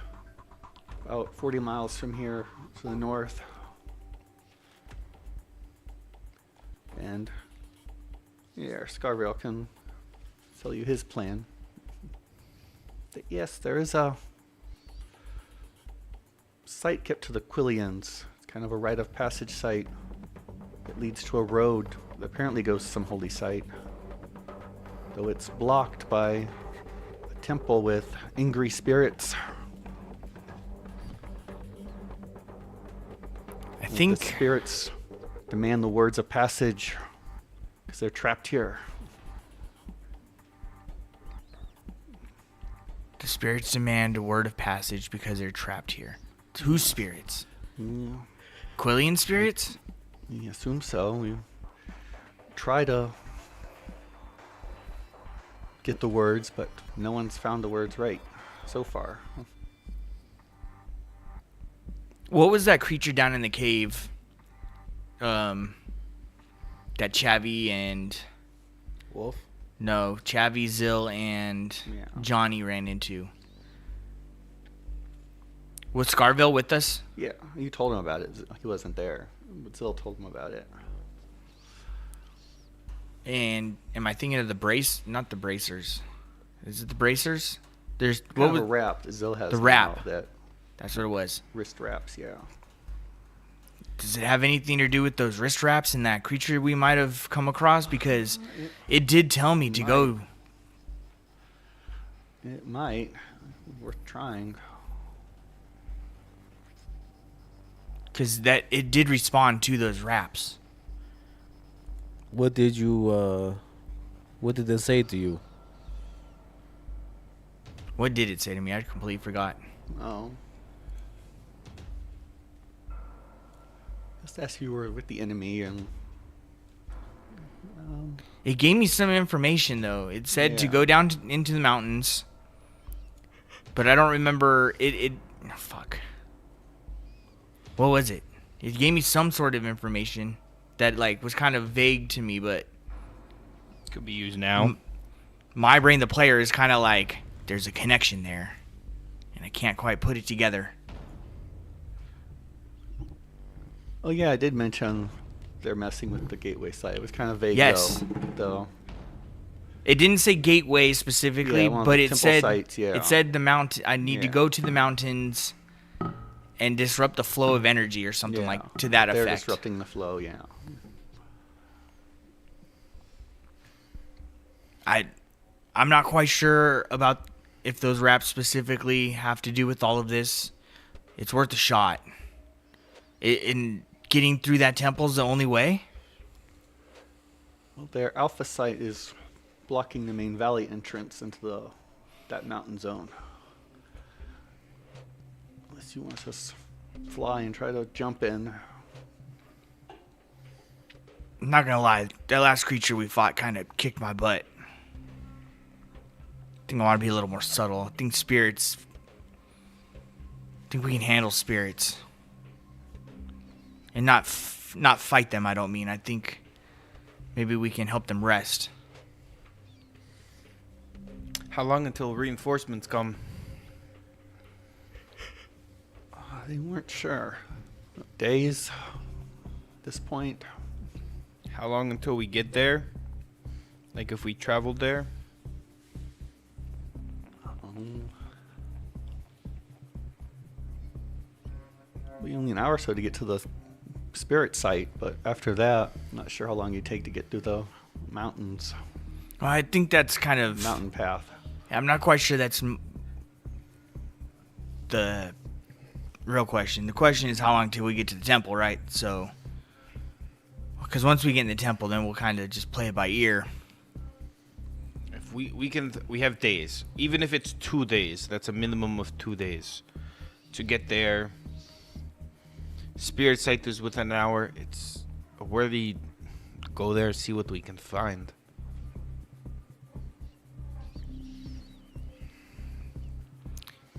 about 40 miles from here to the north. And yeah, Scarville can tell you his plan. Yes, there is a site kept to the Quillians. It's kind of a rite of passage site. It leads to a road that apparently goes to some holy site. Though it's blocked by a temple with angry spirits. I The think spirits demand the words of passage because they're trapped here. the spirits demand a word of passage because they're trapped here. Whose spirits? Yeah, Quillian spirits? I assume so. We try to get the words, but no one's found the words right so far. What was that creature down in the cave? That Chavi and Wolf. no, Chavi, Zill, and Yeah. Johnny ran into. Was Scarville with us? Yeah, you told him about it. He wasn't there, but Zill told him about it. And am I thinking of the brace? Not the bracers. Is it the bracers? There's Kind what of was a wrap that Zill has the now, wrap. that That's what it was. wrist wraps. Yeah. Does it have anything to do with those wrist wraps and that creature we might have come across? Because it did tell me to might. go. It might. Worth trying. Because that it did respond to those wraps. What did you? What did they say to you? What did it say to me? I completely forgot. Oh. Just ask if you were with the enemy and. It gave me some information though. It said to Yeah. go down into the mountains, but I don't remember it. Fuck. What was it? It gave me some sort of information that like was kind of vague to me, but Could be used now. my brain, the player, is kind of like there's a connection there, and I can't quite put it together. Oh yeah, I did mention they're messing with the gateway site. It was kind of vague Yes. though. It didn't say gateway specifically, Yeah, one of but the it temple said sites, yeah. it said the mount. I need to Yeah. go to the mountains and disrupt the flow of energy or something Yeah. like to that They're effect. disrupting the flow. Yeah. I'm not quite sure about if those wraps specifically have to do with all of this. It's worth a shot. In getting through that temple is the only way. Well, their alpha site is blocking the main valley entrance into that mountain zone. Unless you want to just fly and try to jump in. I'm not gonna lie, that last creature we fought kind of kicked my butt. I think I want to be a little more subtle. I think spirits. I think we can handle spirits, and not fight them. I don't mean. I think maybe we can help them rest. How long until reinforcements come? They weren't sure. Days. At this point. How long until we get there? Like if we traveled there? We only an hour or so to get to the spirit site, but after that, I'm not sure how long you take to get through the mountains, Well, I think that's kind of. mountain path. I'm not quite sure that's the real question. The question is how long till we get to the temple, right? So, because once we get in the temple, then we'll kind of just play it by ear. If we have days. Even if it's 2 days, that's a minimum of 2 days to get there. Spirit site is within an hour. It's worthy. Go there, see what we can find.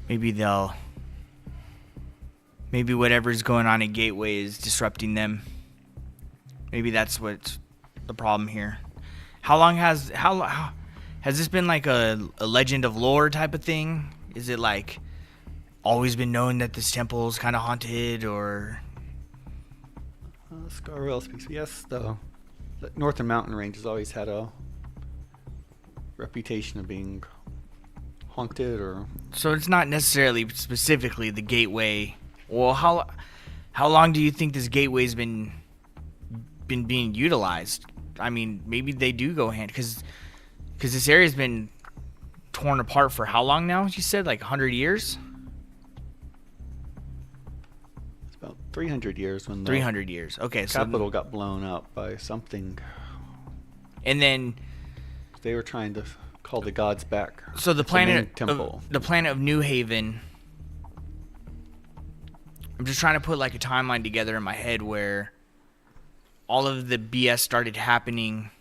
Maybe maybe whatever's going on at Gateway is disrupting them. Maybe that's what's the problem here. How long has this been like a legend of lore type of thing? Is it like always been known that this temple is kind of haunted, or Scarwell speaks. Yes, the Northern Mountain Range has always had a reputation of being haunted or So it's not necessarily specifically the gateway. Well, how long do you think this gateway's been being utilized? I mean, maybe they do go hand because this area's been torn apart for how long now? You said like 100 years. it's about 300 years when the 300 years. Okay, so capital got blown up by something. and then They were trying to call the gods back. so the main planet temple. the planet of New Haven. I'm just trying to put like a timeline together in my head where all of the BS started happening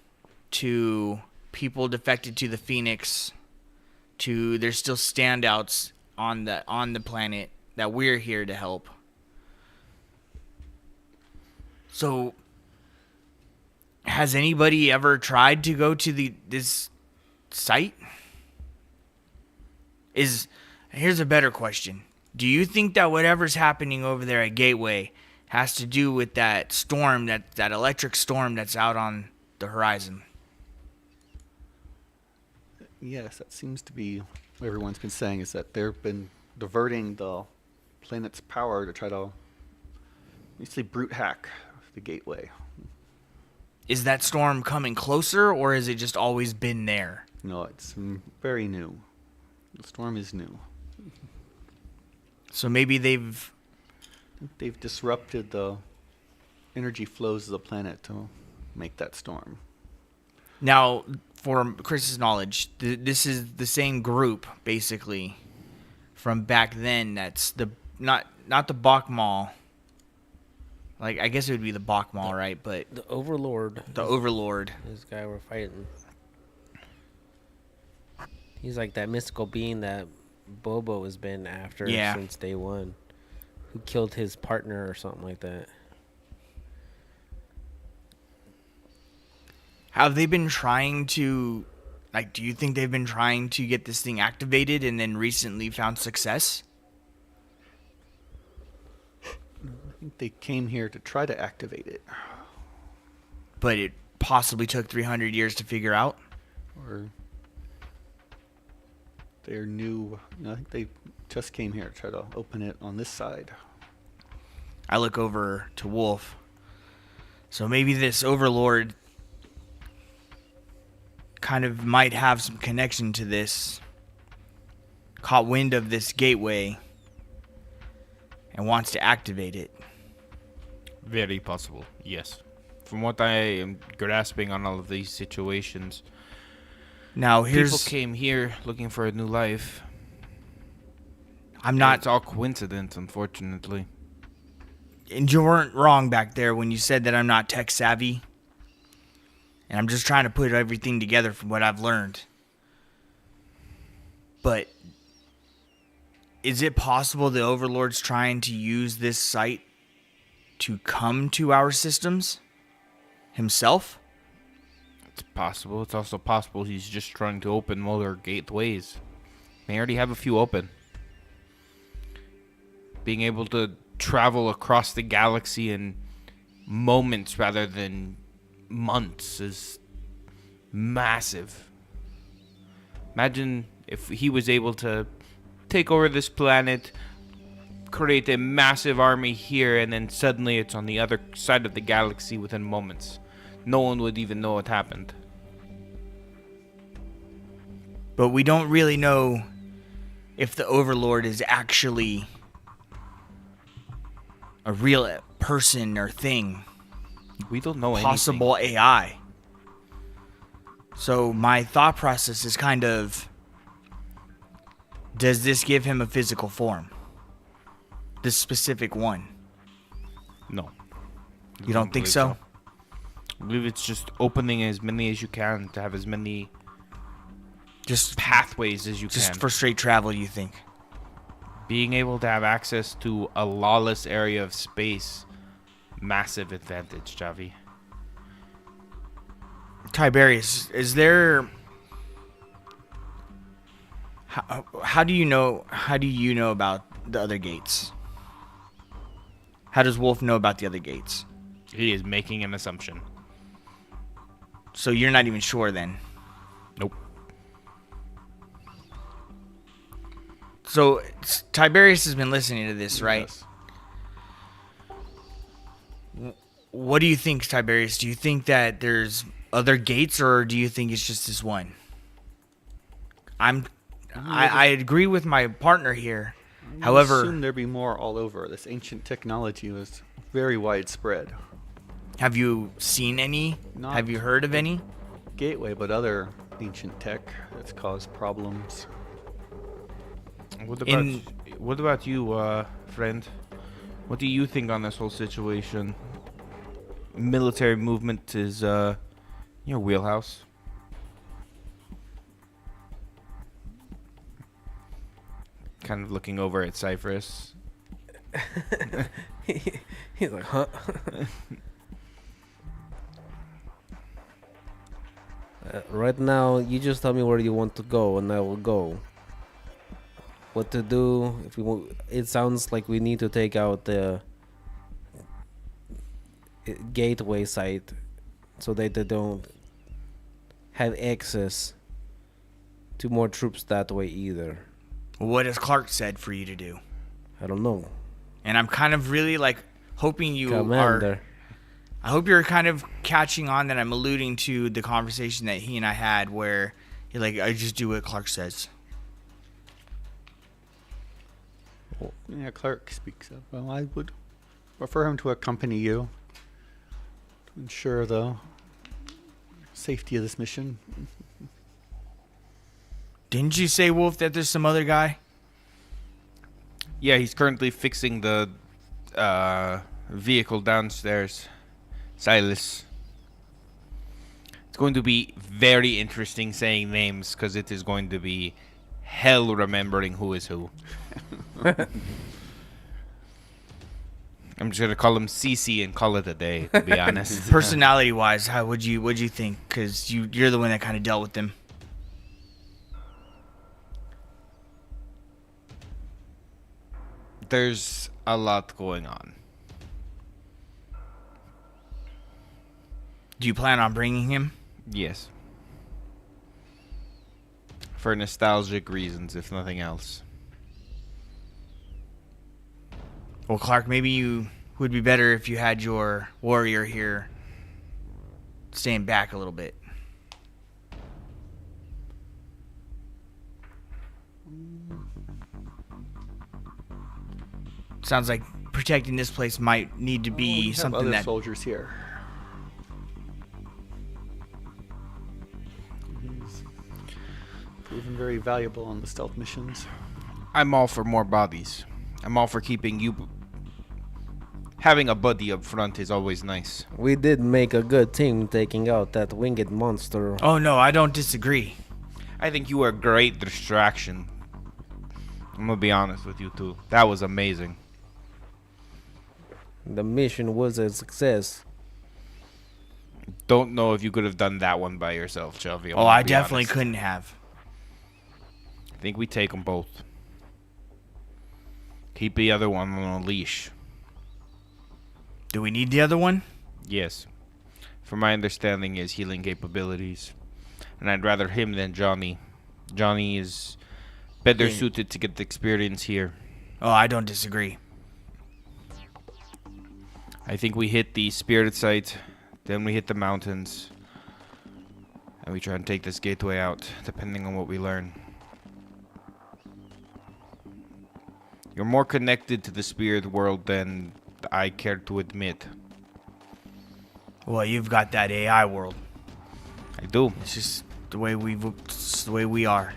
to people defected to the Phoenix, to there's still standouts on the planet that we're here to help. So has anybody ever tried to go to this site? Here's a better question. Do you think that whatever's happening over there at Gateway has to do with that storm, that electric storm that's out on the horizon? Yes, that seems to be what everyone's been saying, is that they've been diverting the planet's power to try to basically brute hack the gateway. Is that storm coming closer, or has it just always been there? No, it's very new. The storm is new. So maybe they've... They've disrupted the energy flows of the planet to make that storm. Now, for Chris's knowledge, this is the same group, basically, from back then. That's the not the Bach Mall. Like, I guess it would be the Bach Mall, right? But The Overlord. the Overlord. This guy we're fighting. He's like that mystical being that Bobo has been after Yeah. since day one. Who killed his partner or something like that. Have they been trying to... Like, do you think they've been trying to get this thing activated and then recently found success? I think they came here to try to activate it. But it possibly took 300 years to figure out? Or they're new. I think they just came here to try to open it on this side. I look over to Wolf. So maybe this Overlord kind of might have some connection to this. Caught wind of this gateway and wants to activate it. Very possible, yes. From what I am grasping on all of these situations, Now people here's... came here looking for a new life. I'm It's not... all coincidence, unfortunately. And you weren't wrong back there when you said that I'm not tech savvy. And I'm just trying to put everything together from what I've learned. But is it possible the Overlord's trying to use this site to come to our systems himself? It's possible. It's also possible he's just trying to open more gateways. They already have a few open. Being able to travel across the galaxy in moments rather than months is massive. Imagine if he was able to take over this planet, create a massive army here, and then suddenly it's on the other side of the galaxy within moments. No one would even know what happened. But we don't really know if the Overlord is actually a real person or thing. We don't know Possible AI. So my thought process is kind of, does this give him a physical form? This specific one. anything. No. You don't think so? I believe it's just opening as many as you can to have as many Just pathways as you can. for straight travel, you think? Being able to have access to a lawless area of space, massive advantage, Javi. Tiberius, is there... How do you know about the other gates? How does Wolf know about the other gates? He is making an assumption. So you're not even sure then? Nope. So Tiberius has been listening to this, right? Yes. What do you think, Tiberius? Do you think that there's other gates, or do you think it's just this one? I agree with my partner here. I However, assume there'd be more all over. This ancient technology was very widespread. have you seen any? Not Have you heard of any? Gateway, but other ancient tech that's caused problems. What about you, friend? What do you think on this whole situation? Military movement is your wheelhouse. Kind of looking over at Cypress. He's like, huh? Right now, you just tell me where you want to go, and I will go. What to do? If we want, it sounds like we need to take out the gateway site, so that they don't have access to more troops that way either. What has Clark said for you to do? I don't know, And I'm kind of really like hoping you Commander. are. I hope you're kind of catching on that I'm alluding to the conversation that he and I had, where you're like, I just do what Clark says. Yeah, Clark speaks up. Well, I would prefer him to accompany you to ensure the safety of this mission. Didn't you say, Wolf, that there's some other guy? Yeah, he's currently fixing the vehicle downstairs. Silas. It's going to be very interesting saying names, because it is going to be hell remembering who is who. I'm just gonna call him CC and call it a day, to be honest. Personality-wise, how would you think? Because you're the one that kind of dealt with them. There's a lot going on. Do you plan on bringing him? Yes. For nostalgic reasons, if nothing else. Well, Clark, maybe you would be better if you had your warrior here staying back a little bit. Sounds like protecting this place might need to We be have something other that... soldiers here. He's proven very valuable on the stealth missions. I'm all for more bodies. I'm all for keeping you... Having a buddy up front is always nice. We did make a good team taking out that winged monster. Oh, no, I don't disagree. I think you were a great distraction. I'm gonna be honest with you, too. That was amazing. The mission was a success. Don't know if you could have done that one by yourself, Shelby. Oh, I definitely couldn't have. I think we take them both. Keep the other one on a leash. Do we need the other one? Yes. From my understanding, he has healing capabilities. And I'd rather him than Johnny. Johnny is better suited to get the experience here. Oh, I don't disagree. I think we hit the spirit site, then we hit the mountains, and we try and take this gateway out, depending on what we learn. You're more connected to the spirit world than I care to admit. Well, you've got that AI world. I do. It's just the way it's the way we are.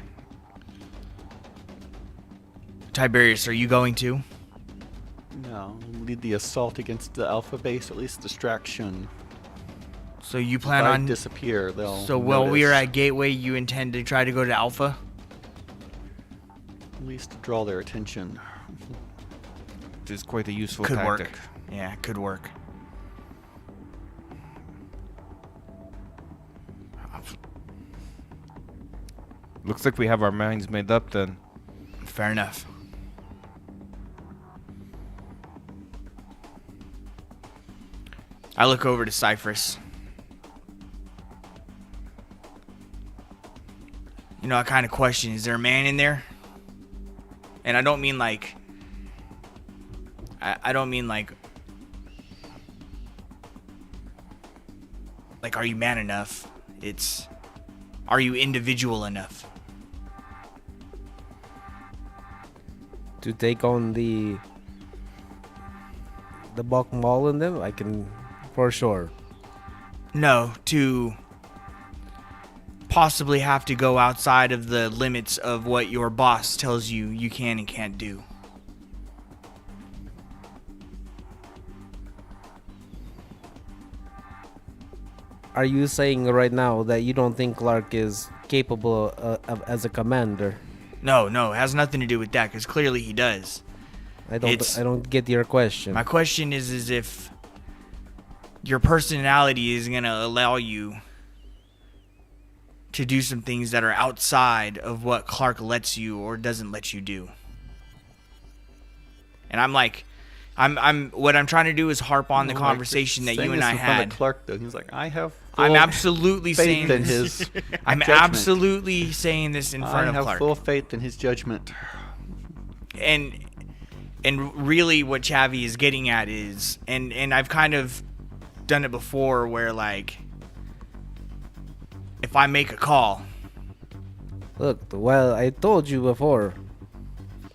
Tiberius, are you going to? No, lead the assault against the Alpha base, at least distraction. So you If plan I on... disappear, they'll So while we are notice. at Gateway, you intend to try to go to Alpha? At least to draw their attention. It is quite a useful Could tactic. work. Yeah, could work. Looks like we have our minds made up then. Fair enough. I look over to Cypress. You know, I kind of question, is there a man in there? And I don't mean like I don't mean like are you man enough? It's are you individual enough? To take on the bulk mall in them, I can for sure. No, to possibly have to go outside of the limits of what your boss tells you you can and can't do. Are you saying right now that you don't think Clark is capable of as a commander? No, it has nothing to do with that, because clearly he does. I don't get your question. My question is if your personality is going to allow you to do some things that are outside of what Clark lets you or doesn't let you do. And I'm like, what I'm trying to do is harp on the conversation that you and I had. Clark, though, he's like, I'm absolutely saying in this. his I'm judgment. absolutely saying this in front of I have Clark. full faith in his judgment. And really what Chavi is getting at is, and I've kind of done it before where like, if I make a call. Look, well, I told you before.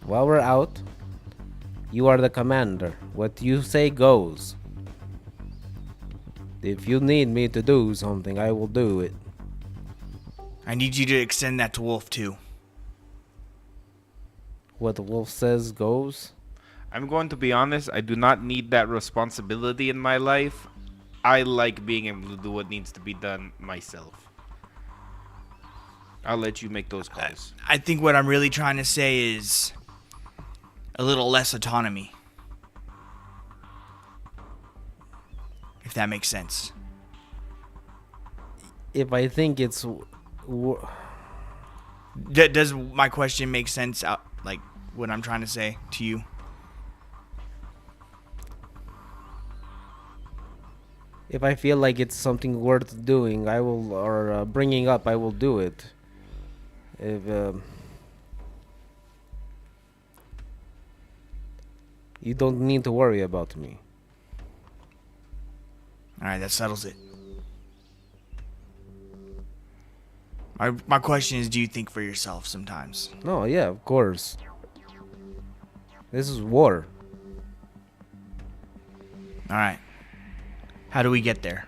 While we're out, you are the commander. What you say goes. If you need me to do something, I will do it. I need you to extend that to Wolf too. What the wolf says goes. I'm going to be honest, I do not need that responsibility in my life. I like being able to do what needs to be done myself. I'll let you make those calls. I think what I'm really trying to say is a little less autonomy. If that makes sense. If I think it's... Does my question make sense? Like what I'm trying to say to you? If I feel like it's something worth doing, I will, or bringing up, I will do it. If you don't need to worry about me. All right, that settles it. My question is, do you think for yourself sometimes? No, yeah, of course. This is war. All right. How do we get there?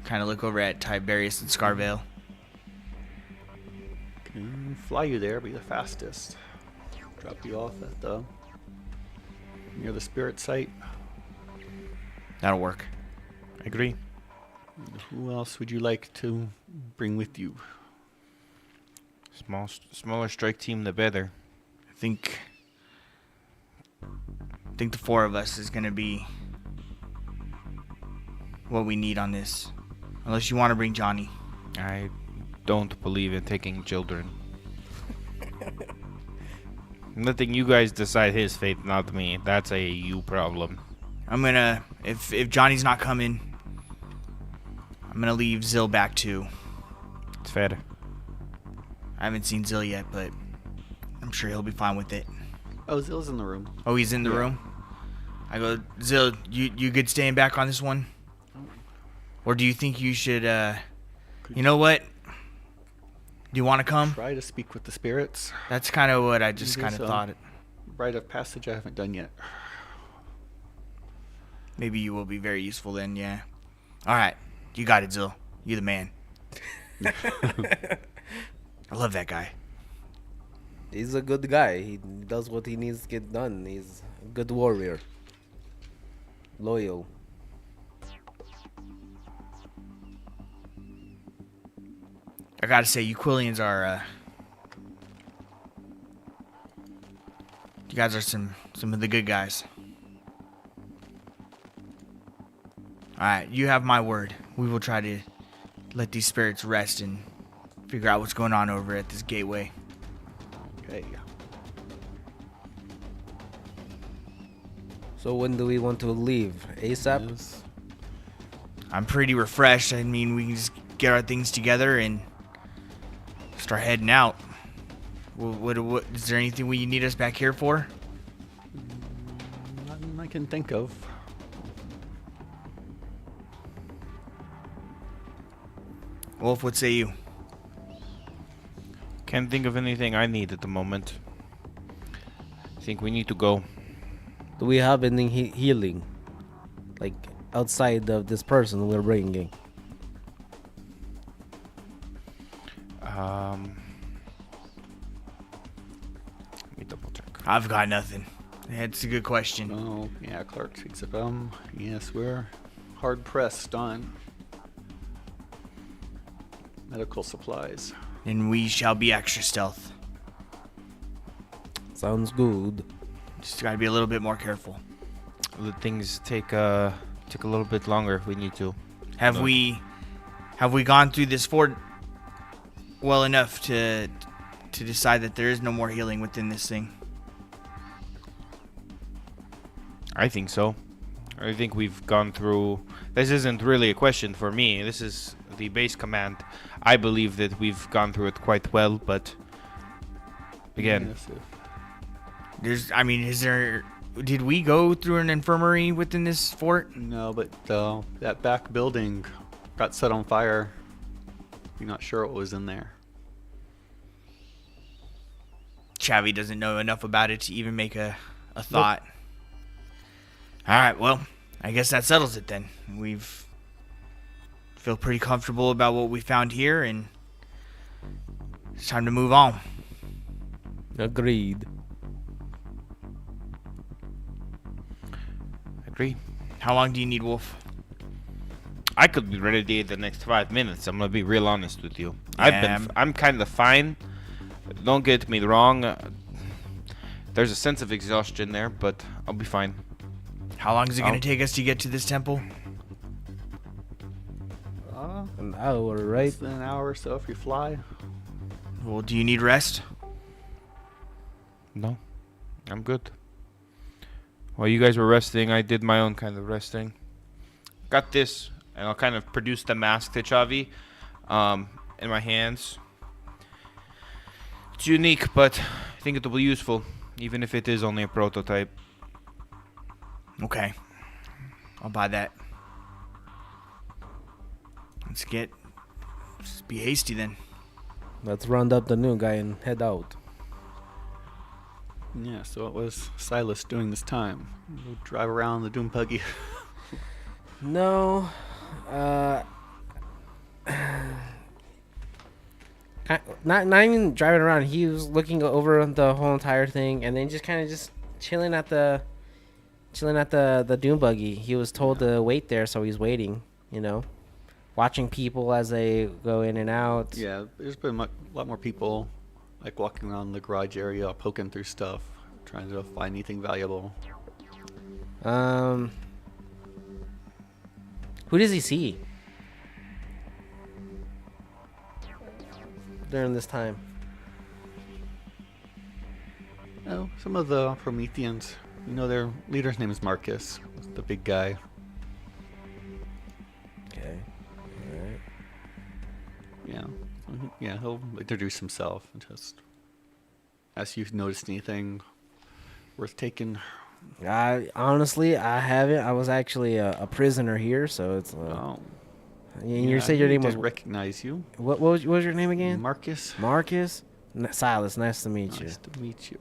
Kind of look over at Tiberius and Scarvale. Can fly you there, be the fastest. Drop you off at the near the spirit site. That'll work. Agree. Who else would you like to bring with you? Smaller strike team, the better. I think the four of us is gonna be what we need on this. Unless you want to bring Johnny. I don't believe in taking children. Letting you guys decide his fate, not me. That's a you problem. I'm gonna, if Johnny's not coming, I'm gonna leave Zill back too. It's fair. I haven't seen Zill yet, but I'm sure he'll be fine with it. Oh, Zill's in the room. Oh, he's in the room? I go, Zill, you good staying back on this one? Or do you think you should, you know what? Do you want to come? Try to speak with the spirits. That's kind of what I just kind of There's, thought. Rite of passage I haven't done yet. Maybe you will be very useful then, yeah. All right. You got it, Zill. You the man. I love that guy. He's a good guy. He does what he needs to get done. He's a good warrior. Loyal. I gotta say, you Quillians are, you guys are some of the good guys. Alright, you have my word. We will try to let these spirits rest and figure out what's going on over at this gateway. Okay. So when do we want to leave? ASAP? Yes. I'm pretty refreshed. I mean, we can just get our things together and start heading out. What is there anything you need us back here for? Nothing I can think of. Wolf, what say you? Can't think of anything I need at the moment. I think we need to go. Do we have any healing? Like, outside of this person we're bringing? Let me double check. I've got nothing. That's a good question. Oh, yeah, Clark speaks of yes, we're hard pressed on medical supplies. And we shall be extra stealth. Sounds good. Just gotta be a little bit more careful. The things take a little bit longer if we need to. Have we gone through this fort well enough to decide that there is no more healing within this thing? I think so. I think we've gone through. This isn't really a question for me. This is the base command. I believe that we've gone through it quite well, but again, Yes, Did we go through an infirmary within this fort? no, but that back building got set on fire. You're not sure what was in there. Chavi doesn't know enough about it to even make a thought. Alright, well, I guess that settles it then. Feel pretty comfortable about what we found here, and it's time to move on. Agreed. agree. How long do you need, Wolf? I could be ready in the next 5 minutes. I'm gonna be real honest with you. Yeah. I'm kind of fine. Don't get me wrong. There's a sense of exhaustion there, but I'll be fine. How long is it going to take us to get to this temple? An hour, right? Less than an hour or so if you fly. Well, do you need rest? No, I'm good. While you guys were resting, I did my own kind of resting. Got this, and I'll kind of produce the mask to Chavi in my hands. It's unique, but I think it will be useful, even if it is only a prototype. Okay. I'll buy that. Let's be hasty then. Let's round up the new guy and head out. Yeah, so what was Silas doing this time? We'll drive around the Doom Buggy. No, not even driving around. He was looking over the whole entire thing, and then just kind of just chilling at the dune buggy. He was told to wait there, so he's waiting. You know, watching people as they go in and out. Yeah, there's been a lot more people like walking around the garage area, poking through stuff, trying to find anything valuable. Who does he see during this time? Oh, some of the Prometheans. You know, their leader's name is Marcus, the big guy. Okay. All right. Yeah. Yeah, he'll introduce himself and just ask you if you've noticed anything worth taking. Honestly, I haven't. I was actually a prisoner here, so it's. Oh. You said your name was. Didn't recognize you. What was your name again? Marcus. Marcus. Silas. Nice to meet you. Nice to meet you.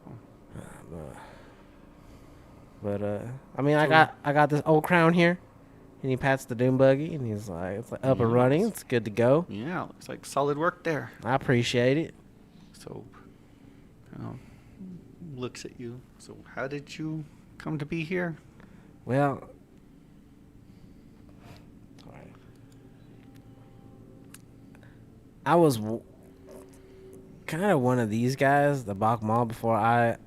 But I mean, I got this old crown here, and he pats the dune buggy, and he's like, it's like up and running. It's good to go. Yeah, looks like solid work there. I appreciate it. So, looks at you. So, how did you come to be here? Well, I was kind of one of these guys, the Bach Mall, before I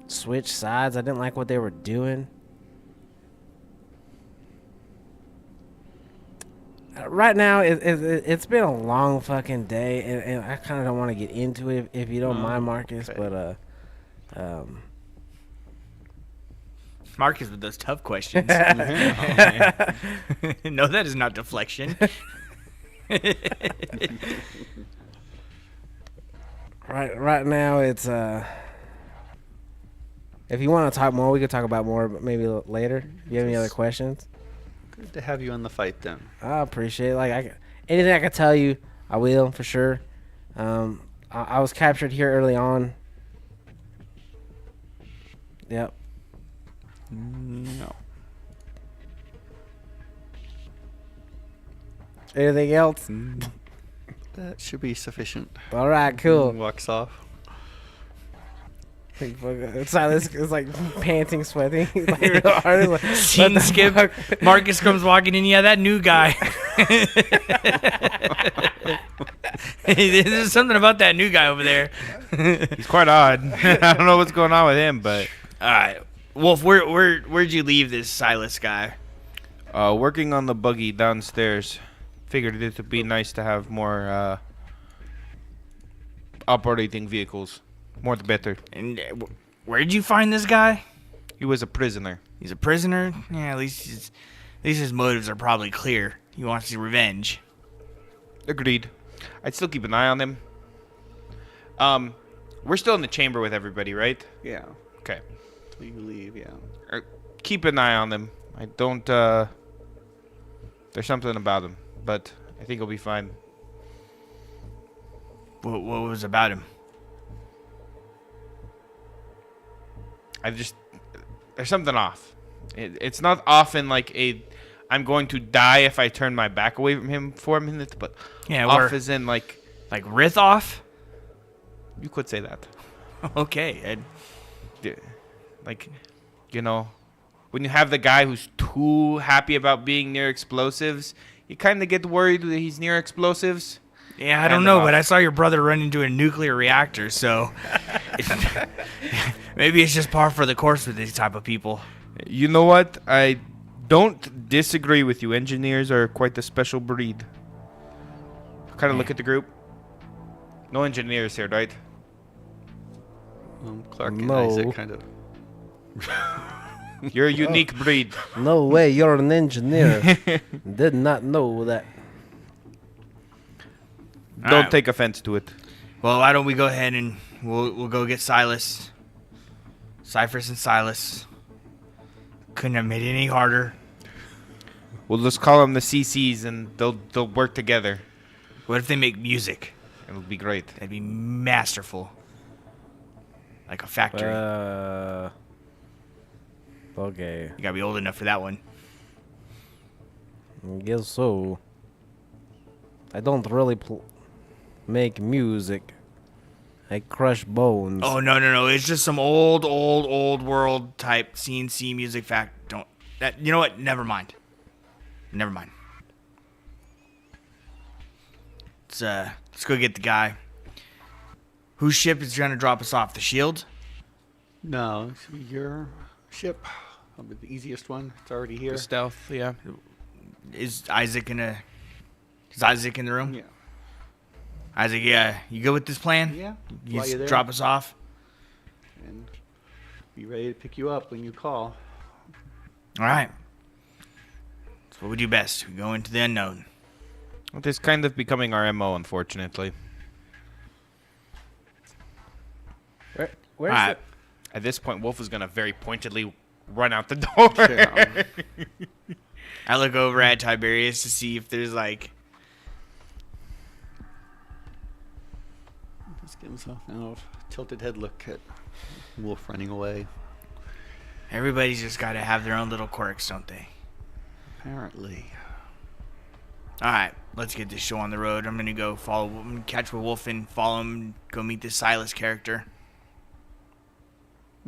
switched sides. I didn't like what they were doing. Right now, it's been a long fucking day, and I kind of don't want to get into it if you don't mind, Marcus. Okay. But Marcus with those tough questions. No, that is not deflection. Right now it's if you want to talk more, we could talk about more, but maybe later. You have any other questions? Good to have you on the fight then. I appreciate it. Anything I can tell you, I will for sure. I was captured here early on. Yep. No. Anything else? That should be sufficient. All right, cool. Walks off. Silas is like panting, sweating. He's like real hard. He's like, Scene "What the skip. fuck?" Marcus comes walking in. Yeah, that new guy. There's something about that new guy over there. He's quite odd. I don't know what's going on with him, but All right, Wolf. Where'd you leave this Silas guy? working on the buggy downstairs. Figured it would be nice to have more operating vehicles. More the better. And where'd you find this guy? He was a prisoner. He's a prisoner. Yeah, at least his motives are probably clear. He wants his revenge. Agreed. I'd still keep an eye on him. We're still in the chamber with everybody, right? Yeah. Okay. Till you leave, yeah. Keep an eye on them. I don't, there's something about him, but I think he'll be fine. What was about him? There's something off. It's not off in like I'm going to die if I turn my back away from him for a minute, but Yeah, off as in like Rith off? you could say that. Okay. Yeah. Like, you know, when you have the guy who's too happy about being near explosives, you kind of get worried that he's near explosives. Yeah, I don't Kind know, of but off. I saw your brother run into a nuclear reactor, so maybe it's just par for the course with these type of people. You know what? I don't disagree with you. Engineers are quite a special breed. Kind of look at the group. No engineers here, right? Clark and No. Isaac kind of. You're a unique breed. No way, you're an engineer. Did not know that. Don't Alright. take offense to it. Well, why don't we go ahead and we'll go get Silas. Cyphers and Silas. Couldn't have made it any harder. We'll just call them the CCs, and they'll work together. What if they make music? It'll be great. That'd be masterful. Like a factory. Okay. You gotta be old enough for that one. I guess so. I don't really make music. I crush bones. Oh no! It's just some old world type CNC music fact. Don't that? You know what? Never mind. Let's go get the guy. Whose ship is trying to drop us off? The Shield? No, it should be your ship. Probably the easiest one. It's already here. The stealth, yeah. Is Isaac in the room? Yeah. Isaac, yeah. You good with this plan? Yeah. You While just you're there. drop us off. And be ready to pick you up when you call. All right. That's what we do best. We go into the unknown. It is kind of becoming our MO, unfortunately. Where's All right. At this point, Wolf is going to very pointedly run out the door. Yeah. I look over at Tiberius to see if there's like. Just give him a tilted head look at Wolf running away. Everybody's just got to have their own little quirks, don't they? Apparently. All right, let's get this show on the road. I'm gonna go catch Wolf and follow him. Go meet this Silas character.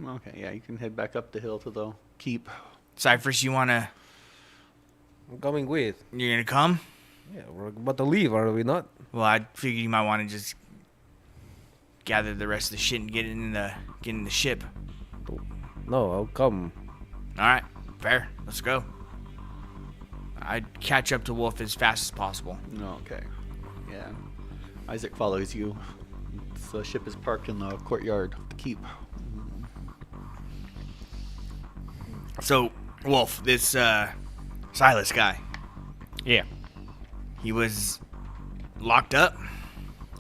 Okay, yeah, you can head back up the hill to the keep. Cyphers, you're I'm coming with. gonna come? Yeah, we're about to leave, are we not? Well, I figured you might want to just gather the rest of the shit and get in the ship. No, I'll come. All right, fair. Let's go. I'd catch up to Wolf as fast as possible. No, okay. Yeah. Isaac follows you. The ship is parked in the courtyard of the keep. So, Wolf, this Silas guy, Yeah. he was locked up?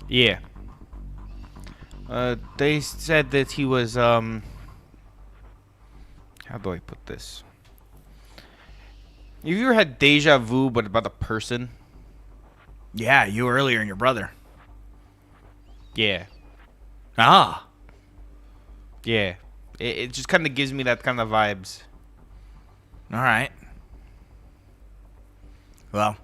Yeah. They said that he was, how do I put this? Have you ever had deja vu, but about a person? Yeah, you earlier and your brother. Yeah. Ah. Yeah. It just kind of gives me that kind of vibes. All right. Well,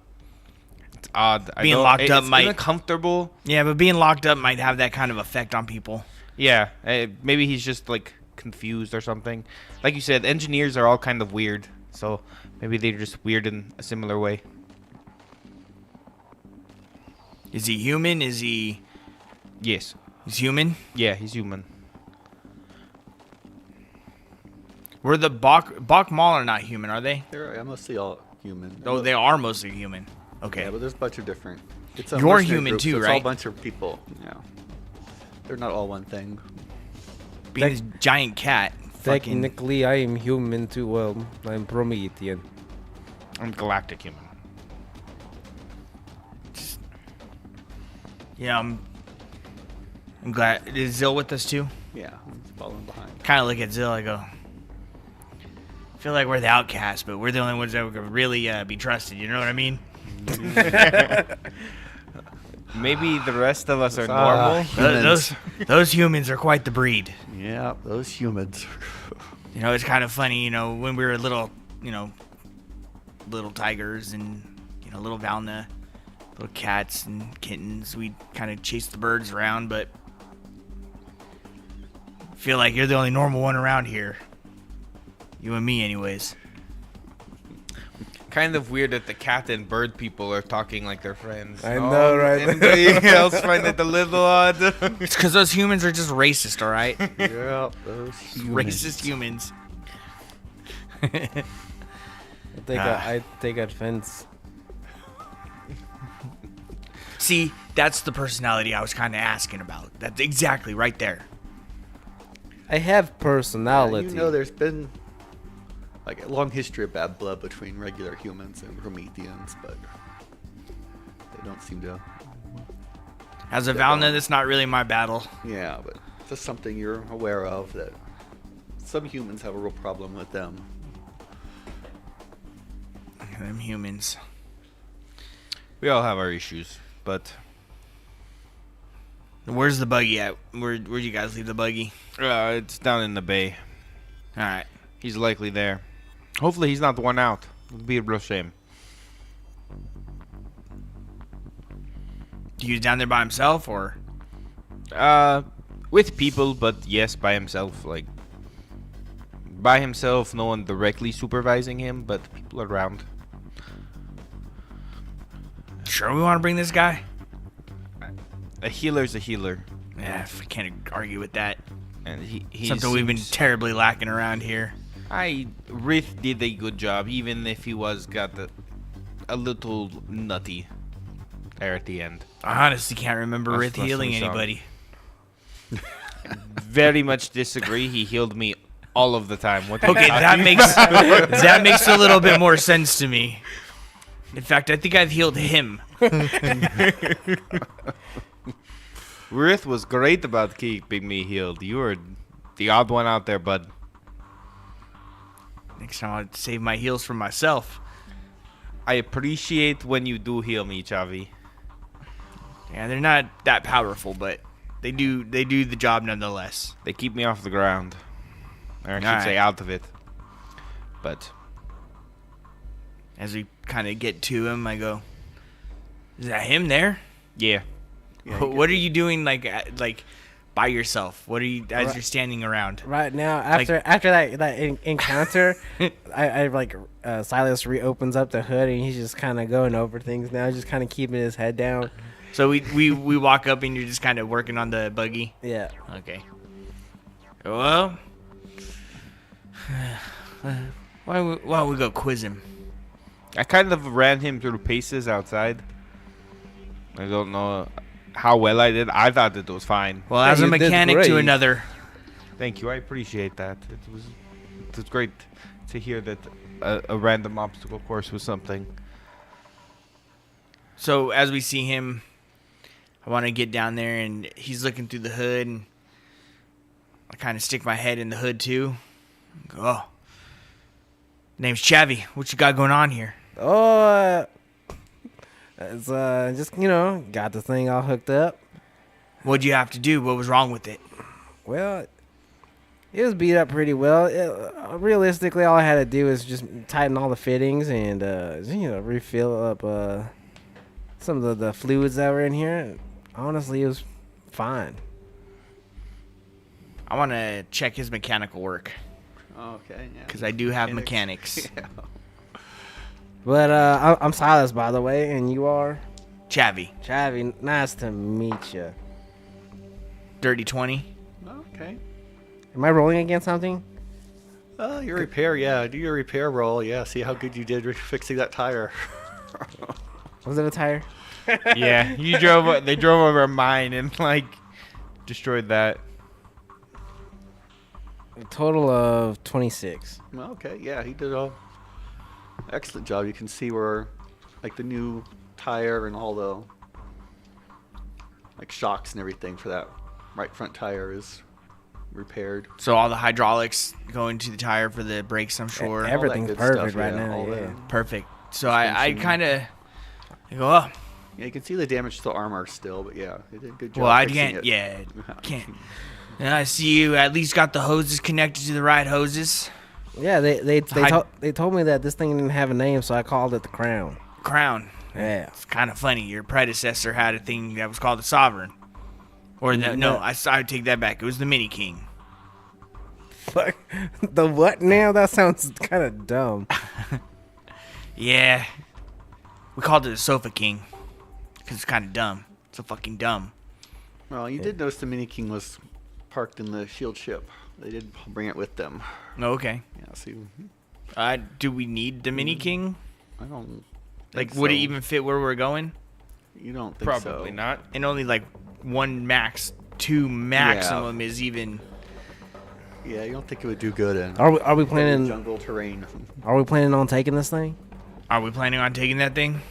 It's odd. Being locked up it's might- uncomfortable. yeah, but being locked up might have that kind of effect on people. Yeah. Maybe he's just, like, confused or something. Like you said, engineers are all kind of weird. So maybe they're just weird in a similar way. Is he human? Is he... Yes. He's human? Yeah, he's human. Were the Bach Mall are not human, are they? They're mostly all human. Oh, they are mostly human. Okay. Yeah, but there's a bunch of different. It's a You're mercenary human group, too, so it's right? all a bunch of people. Yeah. They're not all one thing. Being this giant cat. Fucking, Technically, I am human too. Well, I'm Promethean. I'm galactic human. yeah, I'm glad. Is Zill with us too? Yeah, I'm following behind. Kind of look at Zill. I go. I feel like we're the outcasts, but we're the only ones that could really be trusted. You know what I mean? Maybe the rest of us are Ah. normal. Those humans are quite the breed. Yeah, those humans. You know, it's kind of funny. You know, when we were little, little tigers and little Valna, little cats and kittens, we kind of chased the birds around. But I feel like you're the only normal one around here. You and me, anyways. Kind of weird that the cat and bird people are talking like they're friends. I know, right? Anybody else find it a little odd? It's because those humans are just racist, all right? Yeah, those humans. Racist humans. I take offense. See, that's the personality I was kind of asking about. That's exactly right there. I have Yeah, personality. there's been like a long history of bad blood between regular humans and Prometheans, but they don't seem to. As a Yeah, Valna, well- that's not really my battle. Yeah, but just something you're aware of that some humans have a real problem with them. Them humans. We all have our issues, but Where's the buggy at? Where'd you guys leave the buggy? it's down in the bay. All right. He's likely there. Hopefully he's not the one out. It'd be a real shame. He was down there by himself, or? With people, but yes, by himself. Like, by himself, no one directly supervising him, but people around. Sure we want to bring this guy? A healer's a healer. Yeah, I can't argue with that. And he Something we've been seems- terribly lacking around here. Rith did a good job, even if he got a little nutty there at the end. I honestly can't remember That's Rith healing wrestling song. anybody. Very much disagree. He healed me all of the time. What are you Okay, talking that makes a little bit more sense to me. In fact, I think I've healed him. Rith was great about keeping me healed. You were the odd one out there, bud. Next time I'll save my heals for myself. I appreciate when you do heal me, Chavi. Yeah, they're not that powerful, but they do the job nonetheless. They keep me off the ground. Or I should Alright. say out of it. But As we kind of get to him, I go, "Is that him there? yeah. What are you doing, like by yourself? What are you as Right. you're standing around?" Right now, after that encounter, I like Silas reopens up the hood and he's just kind of going over things now, just kind of keeping his head down. So we walk up and you're just kind of working on the buggy. Yeah. Okay. Well, why don't we go quiz him? I kind of ran him through paces outside. I don't know how well I did. I thought it was fine. Well, Yeah, as a you did mechanic to great. another, Thank you. I appreciate that. It was great to hear that a random obstacle course was something. so as we see him I want to get down there, and he's looking through the hood, and I kind of stick my head in the hood too. Go, oh, name's Chavy. What you got going on here? Oh, it's just got the thing all hooked up. What'd you have to do? What was wrong with it? Well, it was beat up pretty well. Realistically, all I had to do was just tighten all the fittings and refill up some of the fluids that were in here. Honestly, it was fine. I want to check his mechanical work Okay, yeah. because I do have mechanics. Yeah. But I'm Silas, by the way, and you are Chavy, Chavy. Nice to meet you. Dirty 20. Okay. Am I rolling against something? Your repair, yeah. Do your repair roll, yeah. See how good you did fixing that tire. Was it a tire? Yeah, they drove over mine and like destroyed that. A total of 26. Well, okay, yeah, he did a excellent job. You can see where, like, the new tire and all the, like, shocks and everything for that right front tire is repaired. So all the hydraulics go into the tire for the brakes, I'm sure. Everything's good perfect stuff, right yeah, now. all Yeah. that. Perfect. So I Suspension. kind of go, oh, Yeah, you can see the damage to the armor still, but yeah, they did a good job. well, I fixing can't, it. yeah, can't. And I see you at least got the hoses connected to the right hoses. Yeah, they Hy- told me that this thing didn't have a name, so I called it the Crown. Crown. Yeah. It's kind of funny. Your predecessor had a thing that was called the Sovereign. Or no, I take that back. It was the Mini King. Fuck. The what now? That sounds kind of dumb. Yeah. We called it the Sofa King. Because it's kind of dumb. It's so fucking dumb. Well, you did notice the Mini King was parked in the shield ship. They did bring it with them. Okay. Yeah, see, Do we need the Mini King? I don't Like, think would it so. even fit where we're going? You don't think so? Probably not. And only like one max, two maximum is even. Yeah, you don't think it would do good in Are we heavy planning? jungle terrain. Are we planning on taking this thing? Are we planning on taking that thing?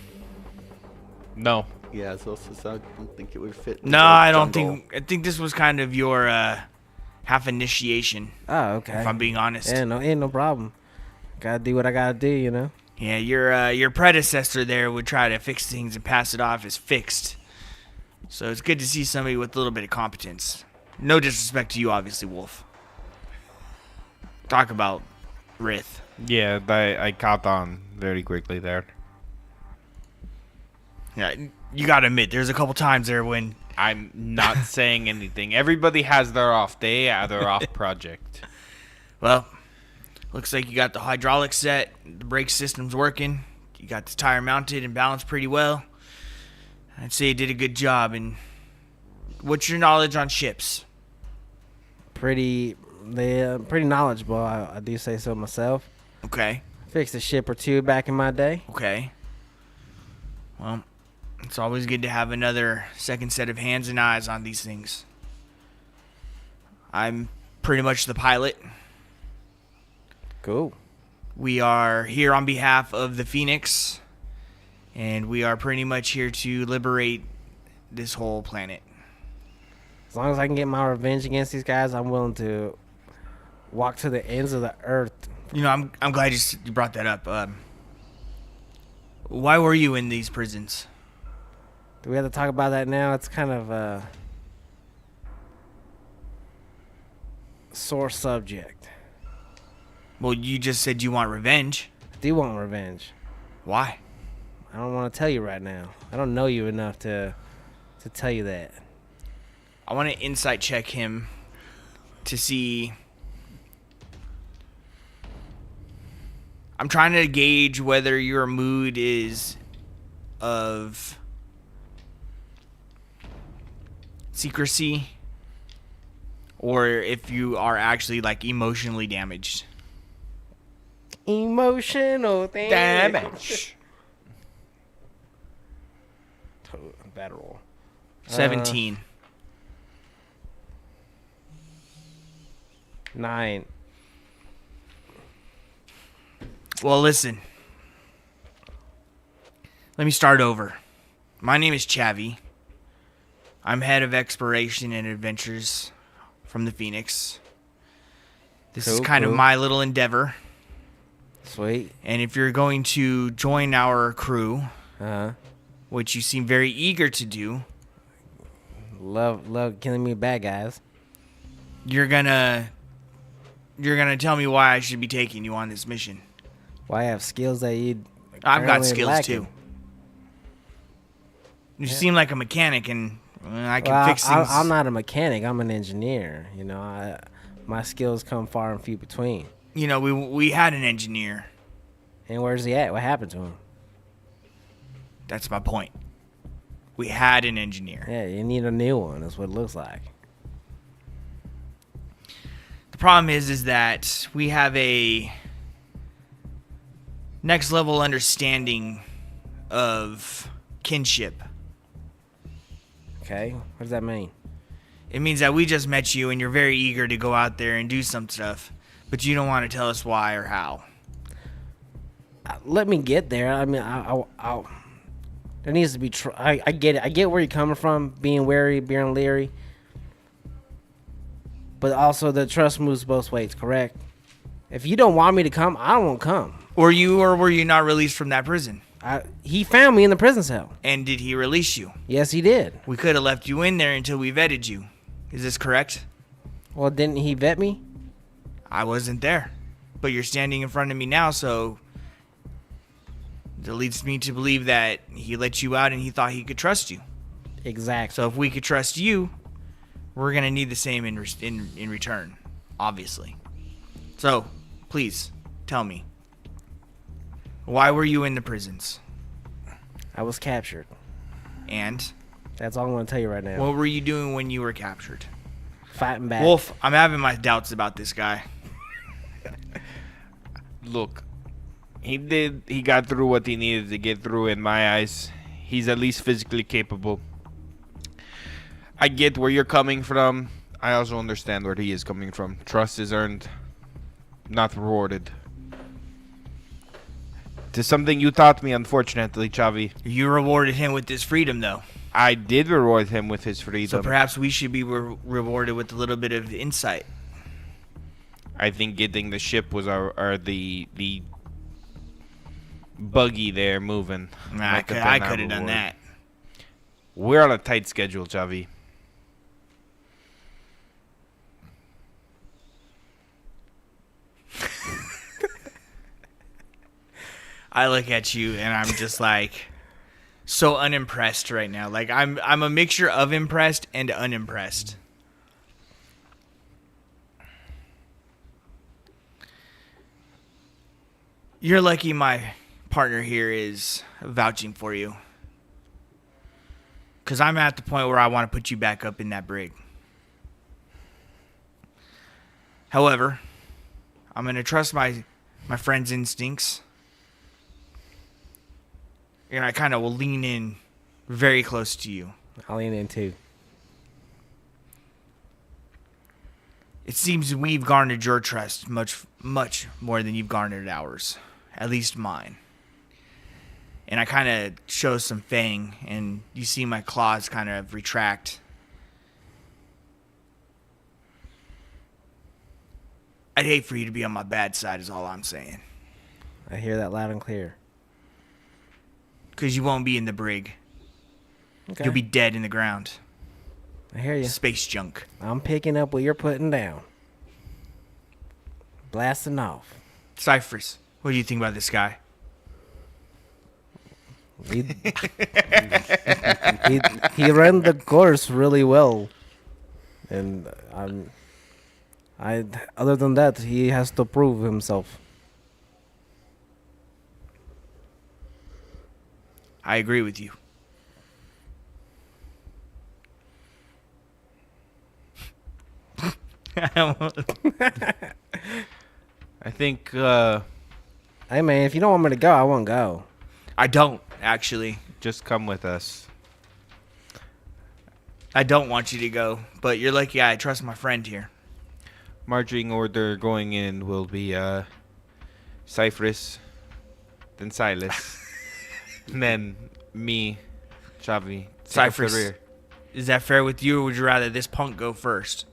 No. Yeah, so I don't think it would fit. in No, the I don't jungle. think. I think this was kind of your half initiation. Oh, okay. If I'm being honest. Yeah, ain't no problem. Gotta do what I gotta do, you know. Yeah, your predecessor there would try to fix things and pass it off as fixed. So it's good to see somebody with a little bit of competence. No disrespect to you, obviously, Wolf. Talk about Rith. Yeah, I caught on very quickly there. Yeah, you gotta admit, there's a couple times there when I'm not saying anything. Everybody has their off day, their off project. well, looks like you got the hydraulics set, the brake system's working, you got the tire mounted and balanced pretty well. I'd say you did a good job. And what's your knowledge on ships? Pretty knowledgeable. I do say so myself. Okay. Fixed a ship or two back in my day. Okay. Well, it's always good to have another second set of hands and eyes on these things. I'm pretty much the pilot. Cool. We are here on behalf of the Phoenix, and we are pretty much here to liberate this whole planet. As long as I can get my revenge against these guys, I'm willing to walk to the ends of the earth. You know, I'm glad you brought that up. Why were you in these prisons? Do we have to talk about that now? It's kind of a sore subject. Well, you just said you want revenge. I do want revenge. Why? I don't want to tell you right now. I don't know you enough to tell you that. I want to insight check him to see. I'm trying to gauge whether your mood is of secrecy or if you are actually like emotionally damaged. Emotional Damage. Bad roll. 17. 9. Well, listen. Let me start over. My name is Chavy. I'm head of exploration and adventures from the Phoenix. This is Cool, kind of cool. my little endeavor. Sweet. And if you're going to join our crew, Uh-huh. which you seem very eager to do, Love killing me bad guys. you're gonna tell me why I should be taking you on this mission. Why I have skills that you I've got apparently skills lacking. too. You seem like a mechanic, and I can Well, fix things. I'm not a mechanic. I'm an engineer. You know, my skills come far and few between. You know, we had an engineer. And where's he at? What happened to him? That's my point. We had an engineer. Yeah, you need a new one. That's what it looks like. The problem is that we have a next level understanding of kinship. Okay, what does that mean? It means that we just met you and you're very eager to go out there and do some stuff, but you don't want to tell us why or how. Let me get there. I mean, there needs to be. I get it. I get where you're coming from, being wary, being leery. But also, the trust moves both ways. Correct. If you don't want me to come, I won't come. Were you not released from that prison? He found me in the prison cell. And did he release you? Yes, he did. We could have left you in there until we vetted you. Is this correct? Well, didn't he vet me? I wasn't there. But you're standing in front of me now, so that leads me to believe that he let you out and he thought he could trust you. Exactly. So if we could trust you, we're going to need the same in return, obviously. So, please, tell me. Why were you in the prisons? I was captured. And That's all I'm going to tell you right now. what were you doing when you were captured? Fighting back. Wolf, I'm having my doubts about this guy. Look, he got through what he needed to get through in my eyes. He's at least physically capable. I get where you're coming from. I also understand where he is coming from. Trust is earned, not rewarded. To something you taught me, unfortunately, Chavi. You rewarded him with his freedom, though. I did reward him with his freedom. So perhaps we should be rewarded with a little bit of insight. I think getting the ship was the buggy there moving. I could have done that. We're on a tight schedule, Chavi. I look at you and I'm just like so unimpressed right now. Like I'm a mixture of impressed and unimpressed. You're lucky my partner here is vouching for you. 'Cause I'm at the point where I want to put you back up in that brig. However, I'm going to trust my friend's instincts. And I kind of will lean in very close to you. I'll lean in too. It seems we've garnered your trust much more than you've garnered ours. At least mine. And I kind of show some fang, and you see my claws kind of retract. I'd hate for you to be on my bad side is all I'm saying. I hear that loud and clear. Because you won't be in the brig. Okay. You'll be dead in the ground. I hear you. Space junk. I'm picking up what you're putting down. Blasting off. Cypress, what do you think about this guy? He, he ran the course really well. And other than that, he has to prove himself. I agree with you. I think Hey man, if you don't want me to go, I won't go. I don't, actually. just come with us. I don't want you to go, but you're lucky I trust my friend here. Marching order going in will be Cypress, then Silas, and then me, Chavi. Take up the Cypress. rear. Is that fair with you, or would you rather this punk go first?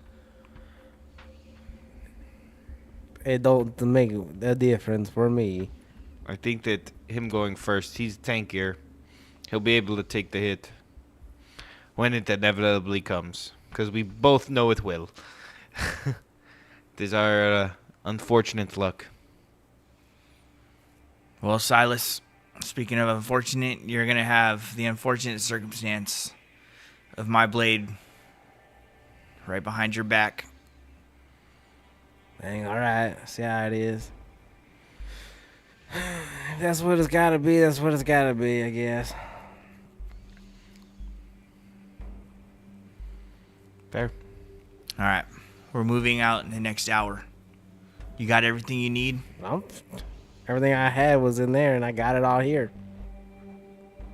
It don't make a difference for me. I think that him going first, he's tankier. He'll be able to take the hit when it inevitably comes, because we both know it will. This is our unfortunate luck. Well, Silas, speaking of unfortunate, you're going to have the unfortunate circumstance of my blade right behind your back. Dang, alright. See how it is. If that's what it's gotta be, that's what it's gotta be, I guess. Fair. All right. We're moving out in the next hour. You got everything you need? Everything I had was in there, and I got it all here.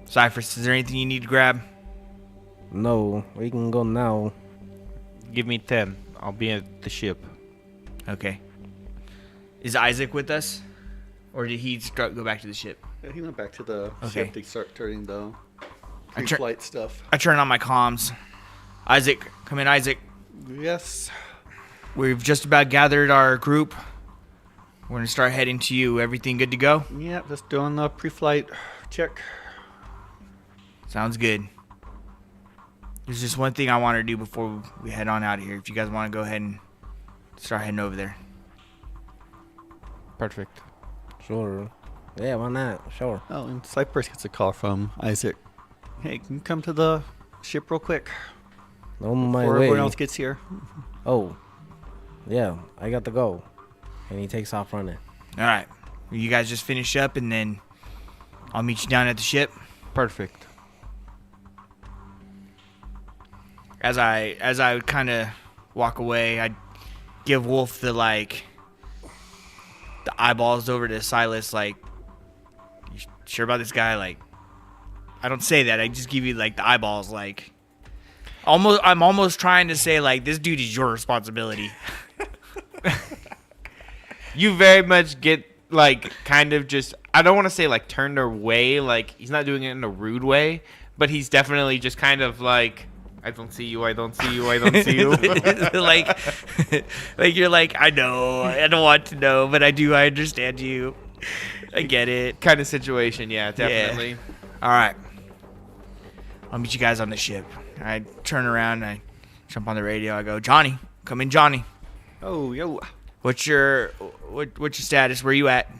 Cypress, is there anything you need to grab? No, we can go now. Give me 10. I'll be at the ship. Okay. Is Isaac with us? Or did he go back to the ship? Yeah, he went back to the Okay. ship to start turning the I tur- pre-flight stuff. I turn on my comms. Isaac, come in, Isaac. Yes. We've just about gathered our group. We're going to start heading to you. Everything good to go? Yeah, just doing the pre-flight check. Sounds good. There's just one thing I want to do before we head on out of here. If you guys want to go ahead and start heading over there. Perfect. Sure. Yeah, why not? Sure. Oh, and Cypress gets a call from Isaac. Hey, can you come to the ship real quick On my before way. everyone else gets here? Oh. Yeah, I got to go. And he takes off running. All right. You guys just finish up, and then I'll meet you down at the ship. Perfect. As I kind of walk away, I give Wolf the eyeballs over to Silas. Like, you sure about this guy? Like, I don't say that. I just give you the eyeballs. Like, I'm almost trying to say this dude is your responsibility. You very much get kind of just, I don't want to say turned away, he's not doing it in a rude way, but he's definitely just kind of I don't see you, I don't see you, I don't see you. You're I know, I don't want to know, but I do, I understand you. I get it. Kind of situation, yeah, definitely. Yeah. All right. I'll meet you guys on the ship. I turn around, I jump on the radio, I go, Johnny, come in, Johnny. Oh, yo. What's your status? Where you at?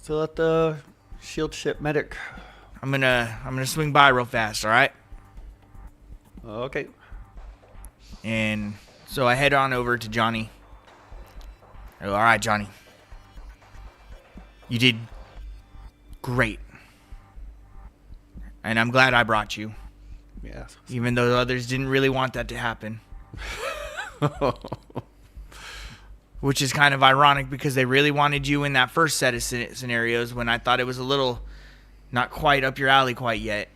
Still at the shield ship medic. I'm gonna swing by real fast, all right? Okay. And so I head on over to Johnny. I go, all right, Johnny. You did great. And I'm glad I brought you. Yes. Even though others didn't really want that to happen. Which is kind of ironic because they really wanted you in that first set of scenarios when I thought it was a little not quite up your alley quite yet.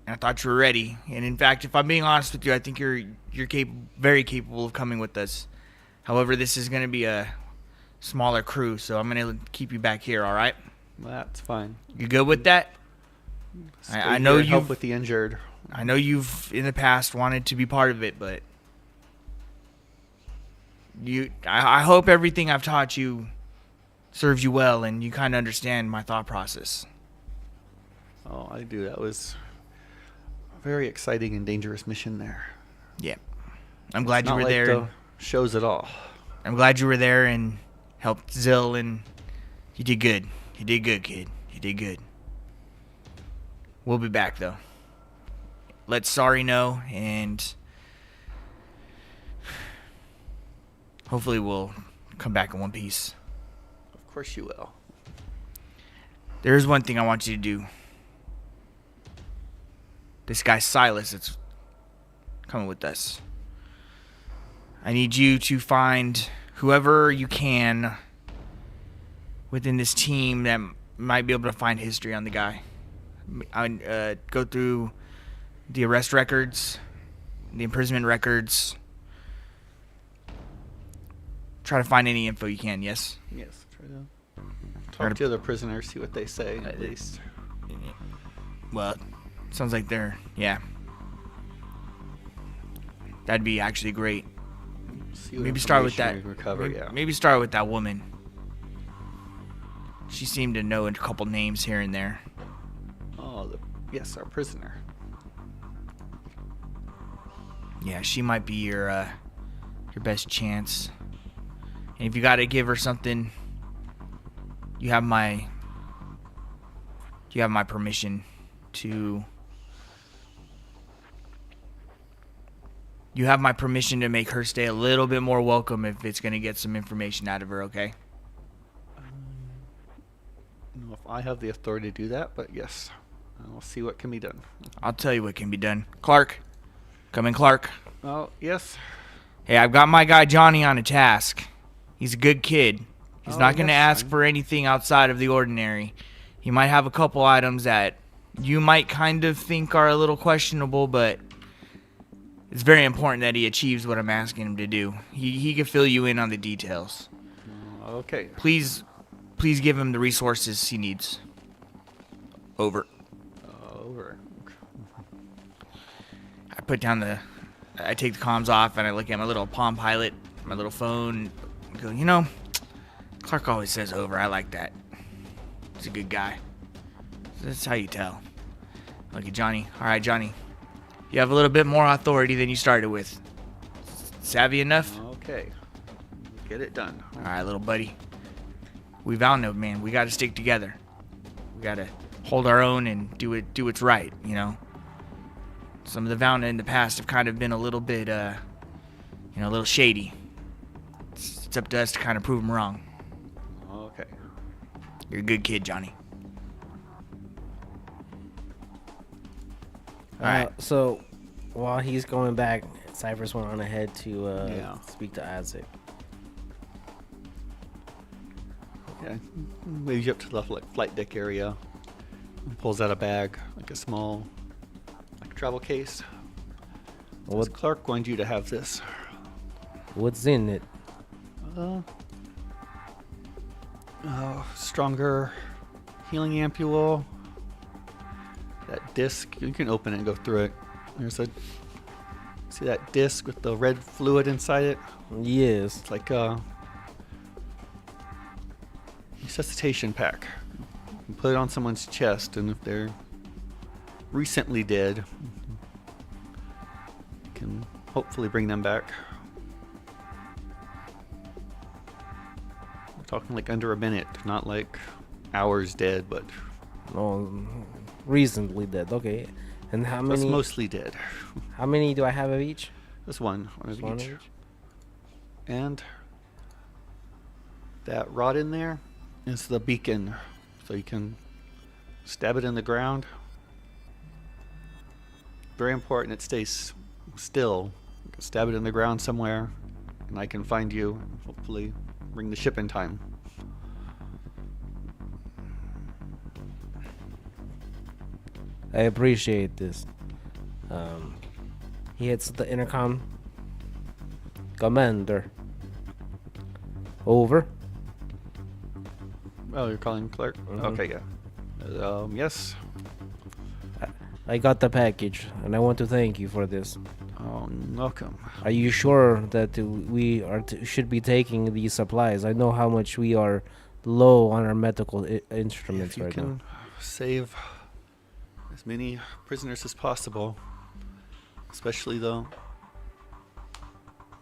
And I thought you were ready. And in fact, if I'm being honest with you, I think you're very capable of coming with us. However, this is going to be a smaller crew, so I'm going to keep you back here, all right? That's fine. You good with that? I know you help you've with the injured. I know you've in the past wanted to be part of it, but I hope everything I've taught you serves you well and you kind of understand my thought process. Oh, I do. That was a very exciting and dangerous mission there. Yeah. I'm glad you Not were like there. the shows at all. I'm glad you were there and helped Zill, and you did good. You did good, kid. You did good. We'll be back, though. Let Sorry know, and hopefully we'll come back in one piece. Of course you will. There is one thing I want you to do. This guy Silas that's coming with us. I need you to find whoever you can within this team that might be able to find history on the guy. I go through the arrest records, the imprisonment records. Try to find any info you can, yes? Yes. Try to talk to other prisoners, see what they say, at least. Well, sounds like they're, yeah. That'd be actually great. See what Maybe start with that. information we recover, yeah. Maybe start with that woman. She seemed to know a couple names here and there. Oh, yes, our prisoner. Yeah, she might be your best chance. And if you got to give her something, you have my permission to. You have my permission to make her stay a little bit more welcome if it's going to get some information out of her, okay? I don't know if I have the authority to do that, but yes, we'll see what can be done. I'll tell you what can be done. Clark. Come in, Clark. Oh, yes. Hey, I've got my guy Johnny on a task. He's a good kid. He's Oh, not going to that's ask fine. for anything outside of the ordinary. He might have a couple items that you might kind of think are a little questionable, but it's very important that he achieves what I'm asking him to do. He can fill you in on the details. Okay. Please give him the resources he needs. Over. Over. I take the comms off and I look at my little Palm Pilot, my little phone, and go, Clark always says over. I like that. He's a good guy. That's how you tell. Look at Johnny. All right, Johnny. You have a little bit more authority than you started with. Savvy enough? Okay. Get it done. All right, little buddy. We vowed, man. We got to stick together. We got to hold our own and do what's right, Some of the Valna in the past have kind of been a little bit, a little shady. It's up to us to kind of prove them wrong. Okay. You're a good kid, Johnny. All right. So, while he's going back, Cypher's went on ahead to speak to Isaac. Okay. Moves you up to the flight deck area. Pulls out a bag, like a small, travel case. What? Clark wanted you to have this. What's in it? Stronger healing ampule. That disc, you can open it and go through it. See that disc with the red fluid inside it? Yes. It's like a resuscitation pack. You put it on someone's chest, and if they're recently dead, you can hopefully bring them back. We're talking like under a minute, not like hours dead, but No, recently dead. Okay. And how that's many? mostly dead. How many do I have of each? Just one of Just one each. of each? And that rod in there is the beacon, so you can stab it in the ground. Very important it stays still. You can stab it in the ground somewhere, and I can find you and hopefully bring the ship in time. I appreciate this. He hits the intercom. Commander. Over. Oh, you're calling Clark? Mhm. Okay, yeah. Yes. I got the package, and I want to thank you for this. Oh, welcome. Are you sure that we should be taking these supplies? I know how much we are low on our medical instruments If you right can now. save as many prisoners as possible, especially the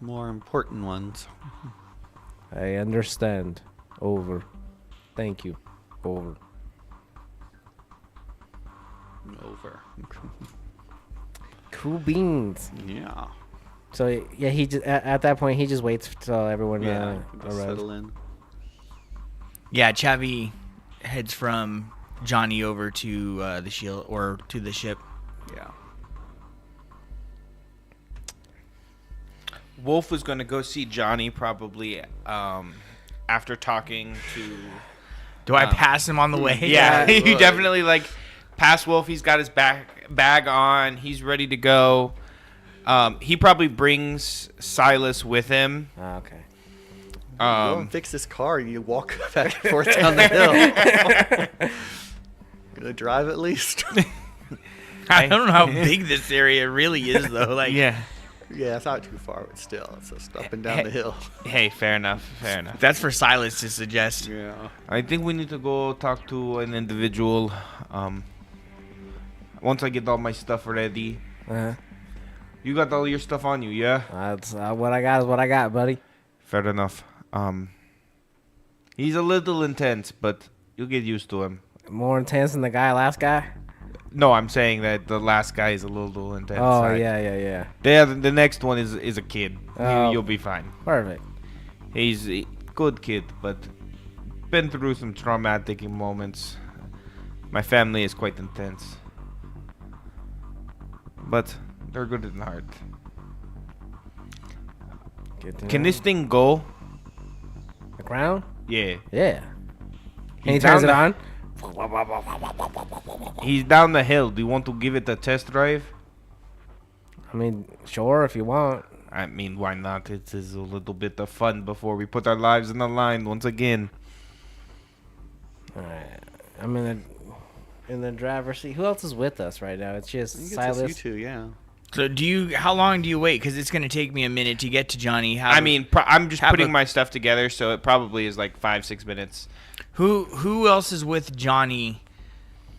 more important ones. I understand. Over. Thank you. Over. Over. Cool beans. Yeah. So yeah, he just at that point he just waits till everyone Yeah. Just arrives. settle in. Yeah, Chavi heads from Johnny over to the shield or to the ship. Yeah. Wolf was going to go see Johnny probably after talking to... Do I pass him on the way? Yeah, you definitely pass Wolf. He's got his bag on. He's ready to go. He probably brings Silas with him. Ah, okay. You go and fix this car and you walk back and forth down the hill. Gonna drive at least. I don't know how big this area really is, though. Yeah. Yeah, it's not too far, but still, it's just up and down the hill. Hey, fair enough. Fair enough. That's for Silas to suggest. Yeah. I think we need to go talk to an individual. Once I get all my stuff ready. Uh-huh. You got all your stuff on you, yeah? That's what I got is what I got, buddy. Fair enough. He's a little intense, but you'll get used to him. More intense than the last guy. No, I'm saying that the last guy is a little intense. Oh yeah. The next one is a kid. Oh. You'll be fine. Perfect. He's a good kid, but been through some traumatic moments. My family is quite intense, but they're good in heart. Good to Can know. this thing go? The crown? Yeah. Yeah. And he He's turns down it the- on. He's down the hill. Do you want to give it a test drive? I mean, sure, if you want. I mean, why not? It is a little bit of fun before we put our lives on the line once again. All right. I'm in the driver's seat. Who else is with us right now? It's I just think it's Silas. just you two, yeah. So how long do you wait? Because it's going to take me a minute to get to Johnny. I mean, I'm just have putting a- my stuff together, so it probably is like 5-6 minutes. Who else is with Johnny?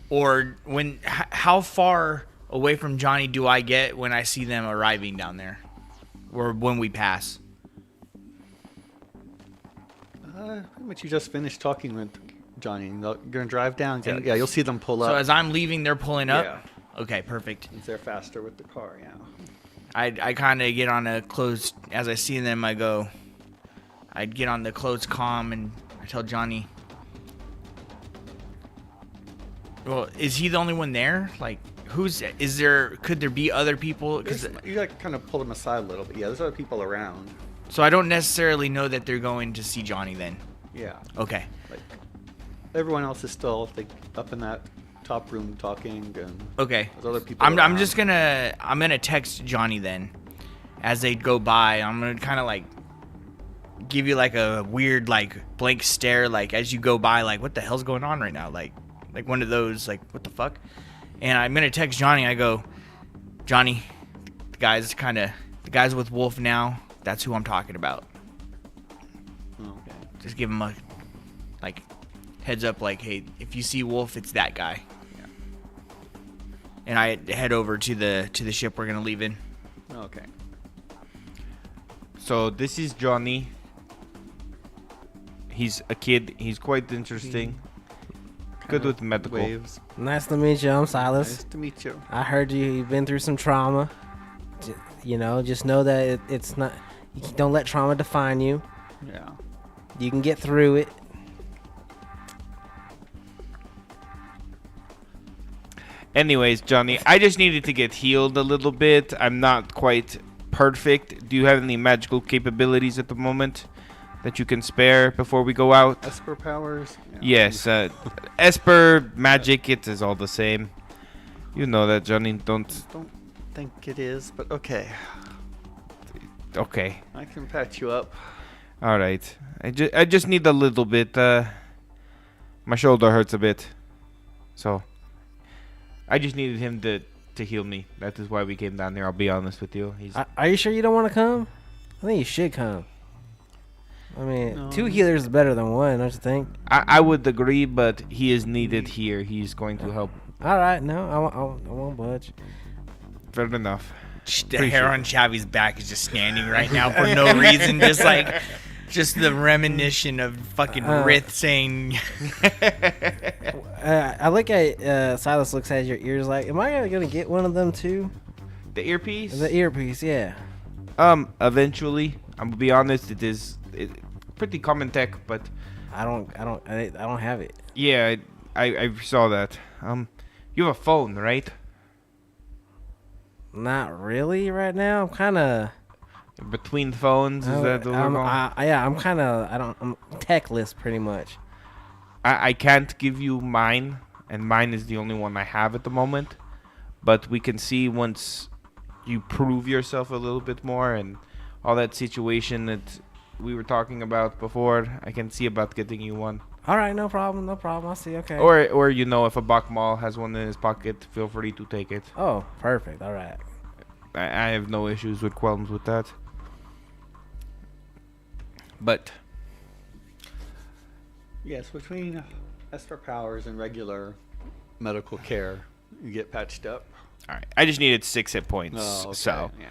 Or how far away from Johnny do I get when I see them arriving down there? Or when we pass? Pretty much you just finished talking with Johnny. You're going to drive down? Yeah, you'll see them pull up. So as I'm leaving, they're pulling up? Yeah. Okay, perfect. Since they're faster with the car, yeah. I kind of get on a closed, as I see them, I'd get on the closed comm and I tell Johnny, well, is he the only one there? Like, could there be other people? You like kind of pull them aside a little bit. Yeah, there's other people around. So I don't necessarily know that they're going to see Johnny then. Yeah. Okay. Like everyone else is still like up in that top room talking, and Okay. there's other people. I'm around. just gonna text Johnny then, as they go by. I'm gonna kind of like give you like a weird like blank stare, like as you go by, like what the hell's going on right now, like one of those like what the fuck. And I'm gonna text Johnny. I go, Johnny, the guys with Wolf now. That's who I'm talking about. Okay. Just give him a like heads up, like, hey, if you see Wolf, it's that guy. Yeah. And I head over to the ship we're gonna leave in. Okay. So this is Johnny. He's a kid. He's quite interesting. Good with medical. Waves. Nice to meet you. I'm Silas. Nice to meet you. I heard you've been through some trauma. Just know that it's not. You don't let trauma define you. Yeah. You can get through it. Anyways, Johnny, I just needed to get healed a little bit. I'm not quite perfect. Do you have any magical capabilities at the moment that you can spare before we go out? Esper powers. Yeah. Yes, Esper, magic, it is all the same. You know that, Johnny. Don't. Don't think it is, but okay. Okay. I can patch you up. All right. I just need a little bit. My shoulder hurts a bit, so I just needed him to heal me. That is why we came down there. I'll be honest with you. Are you sure you don't want to come? I think you should come. I mean, No. 2 healers is better than 1, don't you think? I would agree, but he is needed here. He's going to help. All right, no, I won't budge. Fair enough. The hair on Chavi's back is just standing right now for no reason, just the reminiscence of fucking Rith saying. I look at Silas looks at your ears like, am I gonna get one of them too? The earpiece? The earpiece, yeah. Eventually, I'm gonna be honest. It's pretty common tech, but I don't have it. yeah, I saw that. You have a phone, right? Not really right now. I'm kind of. Between phones, is that the logo? I'm kind of. I'm techless pretty much. I can't give you mine, and mine is the only one I have at the moment. But we can see once you prove yourself a little bit more and all that situation that we were talking about before, I can see about getting you one. All right, no problem. I see. Okay. Or if a Bakmal has one in his pocket, feel free to take it. Oh, perfect. All right. I have no issues with qualms with that. But Yes, between Esper powers and regular medical care, you get patched up. all right, I just needed 6 hit points. Oh, okay. So, yeah.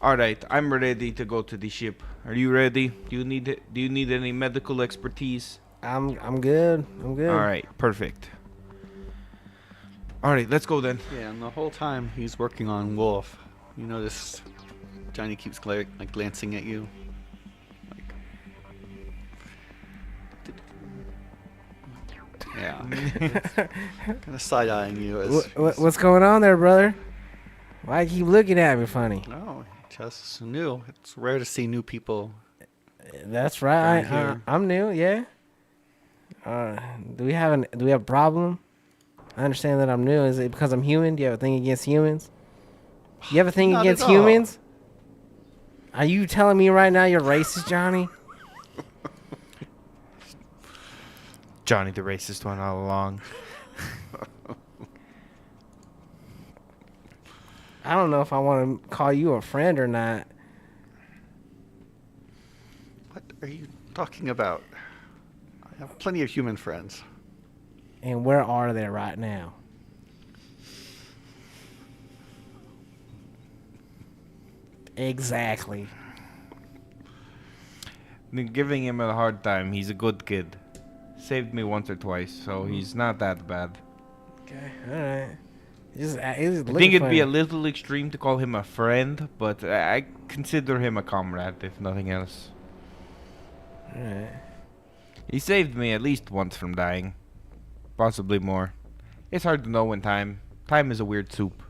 all right, I'm ready to go to the ship. Are you ready? Do you need any medical expertise? I'm good. I'm good. All right, perfect. All right, let's go then. Yeah, and the whole time he's working on Wolf, you notice Johnny keeps glancing at you. Like, yeah. Kind of side-eyeing you as... What's going on there, brother? Why you keep looking at me funny? No, just new. It's rare to see new people. That's right. Down here. I'm new. Yeah. Do we have a problem? I understand that I'm new. Is it because I'm human? Do you have a thing against humans? You have a thing Not against at all. humans? Are you telling me right now you're racist, Johnny? Johnny the racist one all along. I don't know if I want to call you a friend or not. What are you talking about? I have plenty of human friends. And where are they right now? Exactly. Been giving him a hard time. He's a good kid. Saved me once or twice, so he's not that bad. Okay, all right. Just, I think it'd be a little extreme to call him a friend, but I consider him a comrade, if nothing else. All right. He saved me at least once from dying. Possibly more. It's hard to know when time is a weird soup.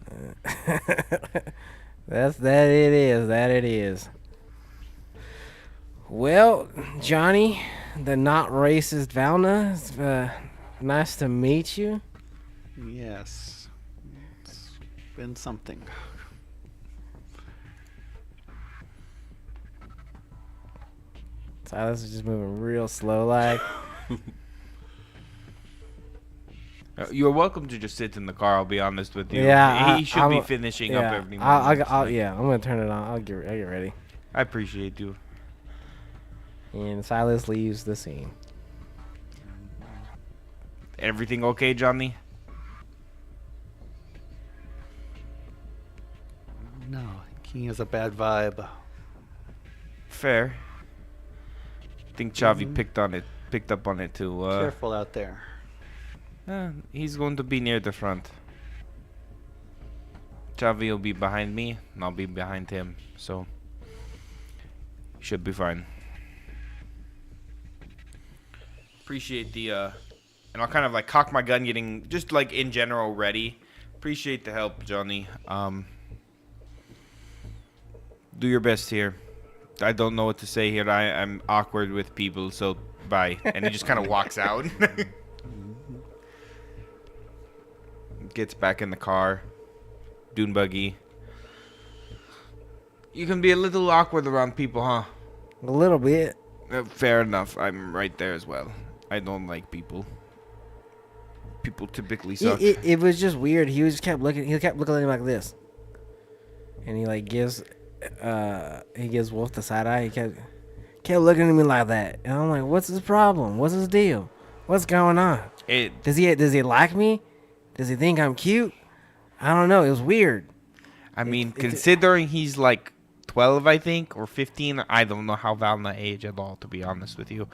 That it is. Well, Johnny, the not racist Valna, it's, nice to meet you. Yes. It's been something. Silas is just moving real slow, like. You're welcome to just sit in the car, I'll be honest with you. Yeah, he should be finishing up every I'll, moment. yeah, I'm gonna turn it on. I'll get ready. I appreciate you. And Silas leaves the scene. Everything okay, Johnny? No, he has a bad vibe. Fair. I think Chavi picked up on it too. Careful out there. He's going to be near the front. Chavi will be behind me, and I'll be behind him, so should be fine. Appreciate the and I'll kind of like cock my gun, getting just like in general ready. Appreciate the help, Johnny. Do your best here. I don't know what to say here. I'm awkward with people, so bye. And he just kind of walks out. Gets back in the car. Dune buggy. You can be a little awkward around people, huh? A little bit. Fair enough. I'm right there as well. I don't like people. People typically suck. It was just weird. He kept looking at him like this, and he like gives Wolf the side eye. He kept looking at me like that, and I'm like, "What's his problem? What's his deal? What's going on? Does he like me? Does he think I'm cute? I don't know. It was weird." I mean, considering he's like 12, I think, or 15, I don't know how Valna age at all, to be honest with you.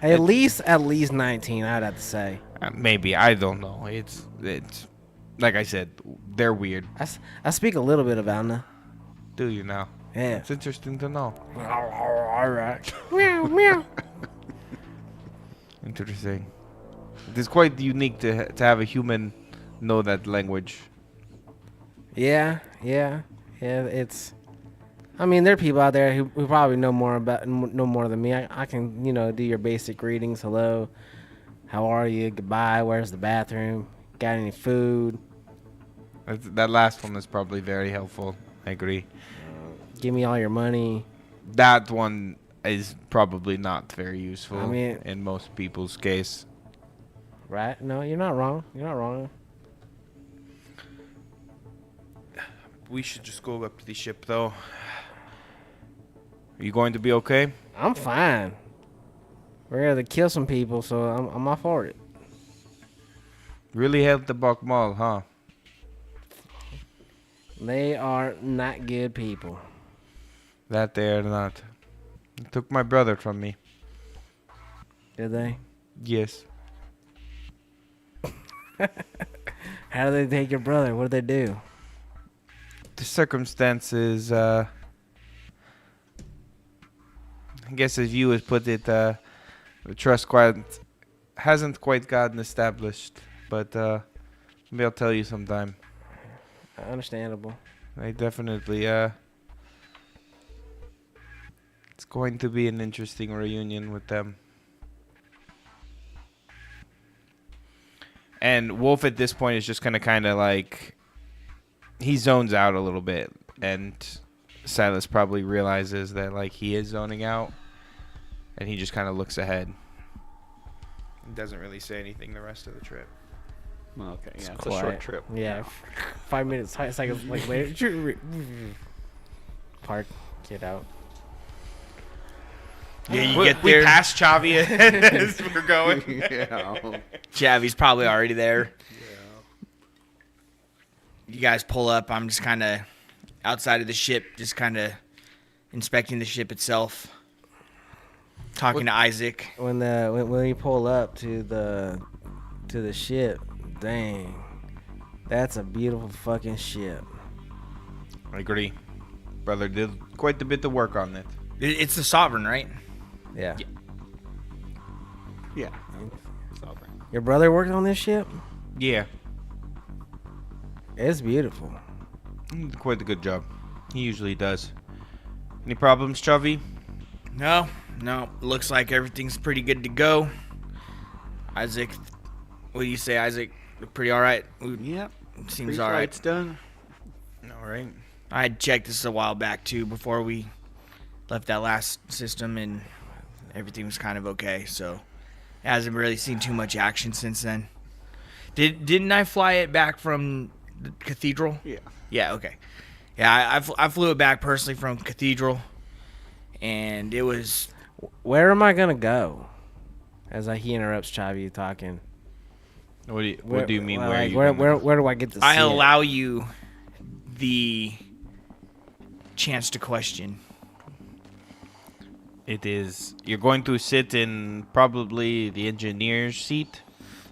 At least 19, I'd have to say. Maybe, I don't know. It's like I said, they're weird. I speak a little bit of Valna. Do you now? Yeah. It's interesting to know. All right. Meow meow. Interesting. It is quite unique to have a human know that language. Yeah. It's. I mean, there are people out there who probably know more than me. I can, do your basic greetings. Hello, how are you? Goodbye. Where's the bathroom? Got any food? That last one is probably very helpful. I agree. Give me all your money. That one is probably not very useful. I mean, in most people's case. Right? No, you're not wrong. You're not wrong. we should just go up to the ship, though. Are you going to be okay? I'm fine. We're gonna kill some people, so I'm all for it. Really helped the Bok Mall, huh? They are not good people. That they are not. They took my brother from me. Did they? Yes. How did they take your brother? What did they do? The circumstances, I guess as you would put it, the trust hasn't quite gotten established. But maybe I'll tell you sometime. Understandable. I definitely, it's going to be an interesting reunion with them. And Wolf at this point is just gonna kind of like, he zones out a little bit, and Silas probably realizes that like he is zoning out, and he just kind of looks ahead. He doesn't really say anything the rest of the trip. Well, okay, yeah, it's Quiet. a short trip. Yeah. 5 minutes, 5 seconds like later. Park, get out. Yeah, you we, get we there. pass Chavi as we're going. Yeah. Javi's probably already there. You guys pull up. I'm just kind of outside of the ship, just kind of inspecting the ship itself. Talking to Isaac. When you pull up to the ship, dang, that's a beautiful fucking ship. I agree. Brother did quite a bit of work on it. It's the Sovereign, right? Yeah. Yeah. Sovereign. Your brother worked on this ship? Yeah, It's beautiful. he did quite a good job. He usually does. Any problems, Chavi? No. Looks like everything's pretty good to go. Isaac, what do you say, Isaac? Pretty all right? Yep. Seems all right. It's done. All right. I had checked this a while back, too, before we left that last system, and everything was kind of okay, so it hasn't really seen too much action since then. Didn't I fly it back from the Cathedral? Yeah. Yeah, okay. Yeah, I flew it back personally from Cathedral, and it was... Where am I gonna go? He interrupts Chavi talking. What do you mean? Where Where do I get to I see it? allow you the chance to question. It is. You're going to sit in probably the engineer's seat.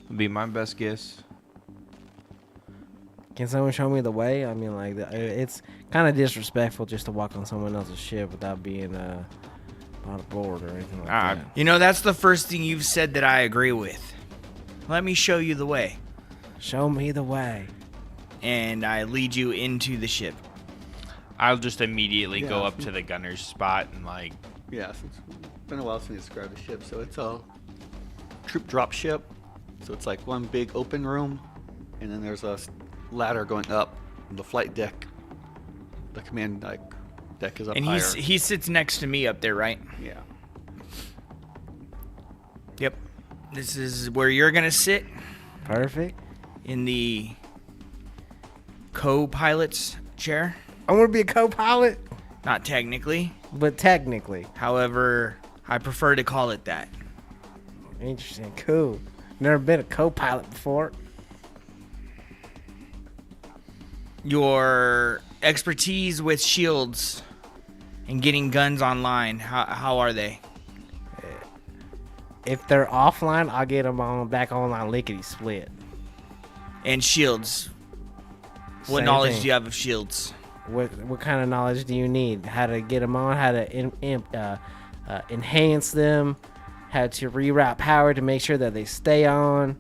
Would be my best guess. Can someone show me the way? I mean, like, it's kind of disrespectful just to walk on someone else's ship without being on board or anything like that. You know, that's the first thing you've said that I agree with. Let me show you the way. Show me the way. And I lead you into the ship. I'll just immediately Yeah. go up to the gunner's spot and like. Yeah, it's been a while since we described the ship. So it's a troop drop ship. So it's like one big open room, and then there's a ladder going up the flight deck. The command deck is up And higher. he sits next to me up there, right? Yeah. Yep. This is where you're going to sit Perfect. in the co-pilot's chair. I'm gonna be a co-pilot, Not technically. but technically. However, I prefer to call it that. Interesting. Cool. Never been a co-pilot before. Your expertise with shields and getting guns online, how are they? If they're offline, I'll get them back online lickety split. And shields. What Same knowledge thing. do you have of shields? What kind of knowledge do you need? How to get them on? How to enhance them? How to reroute power to make sure that they stay on?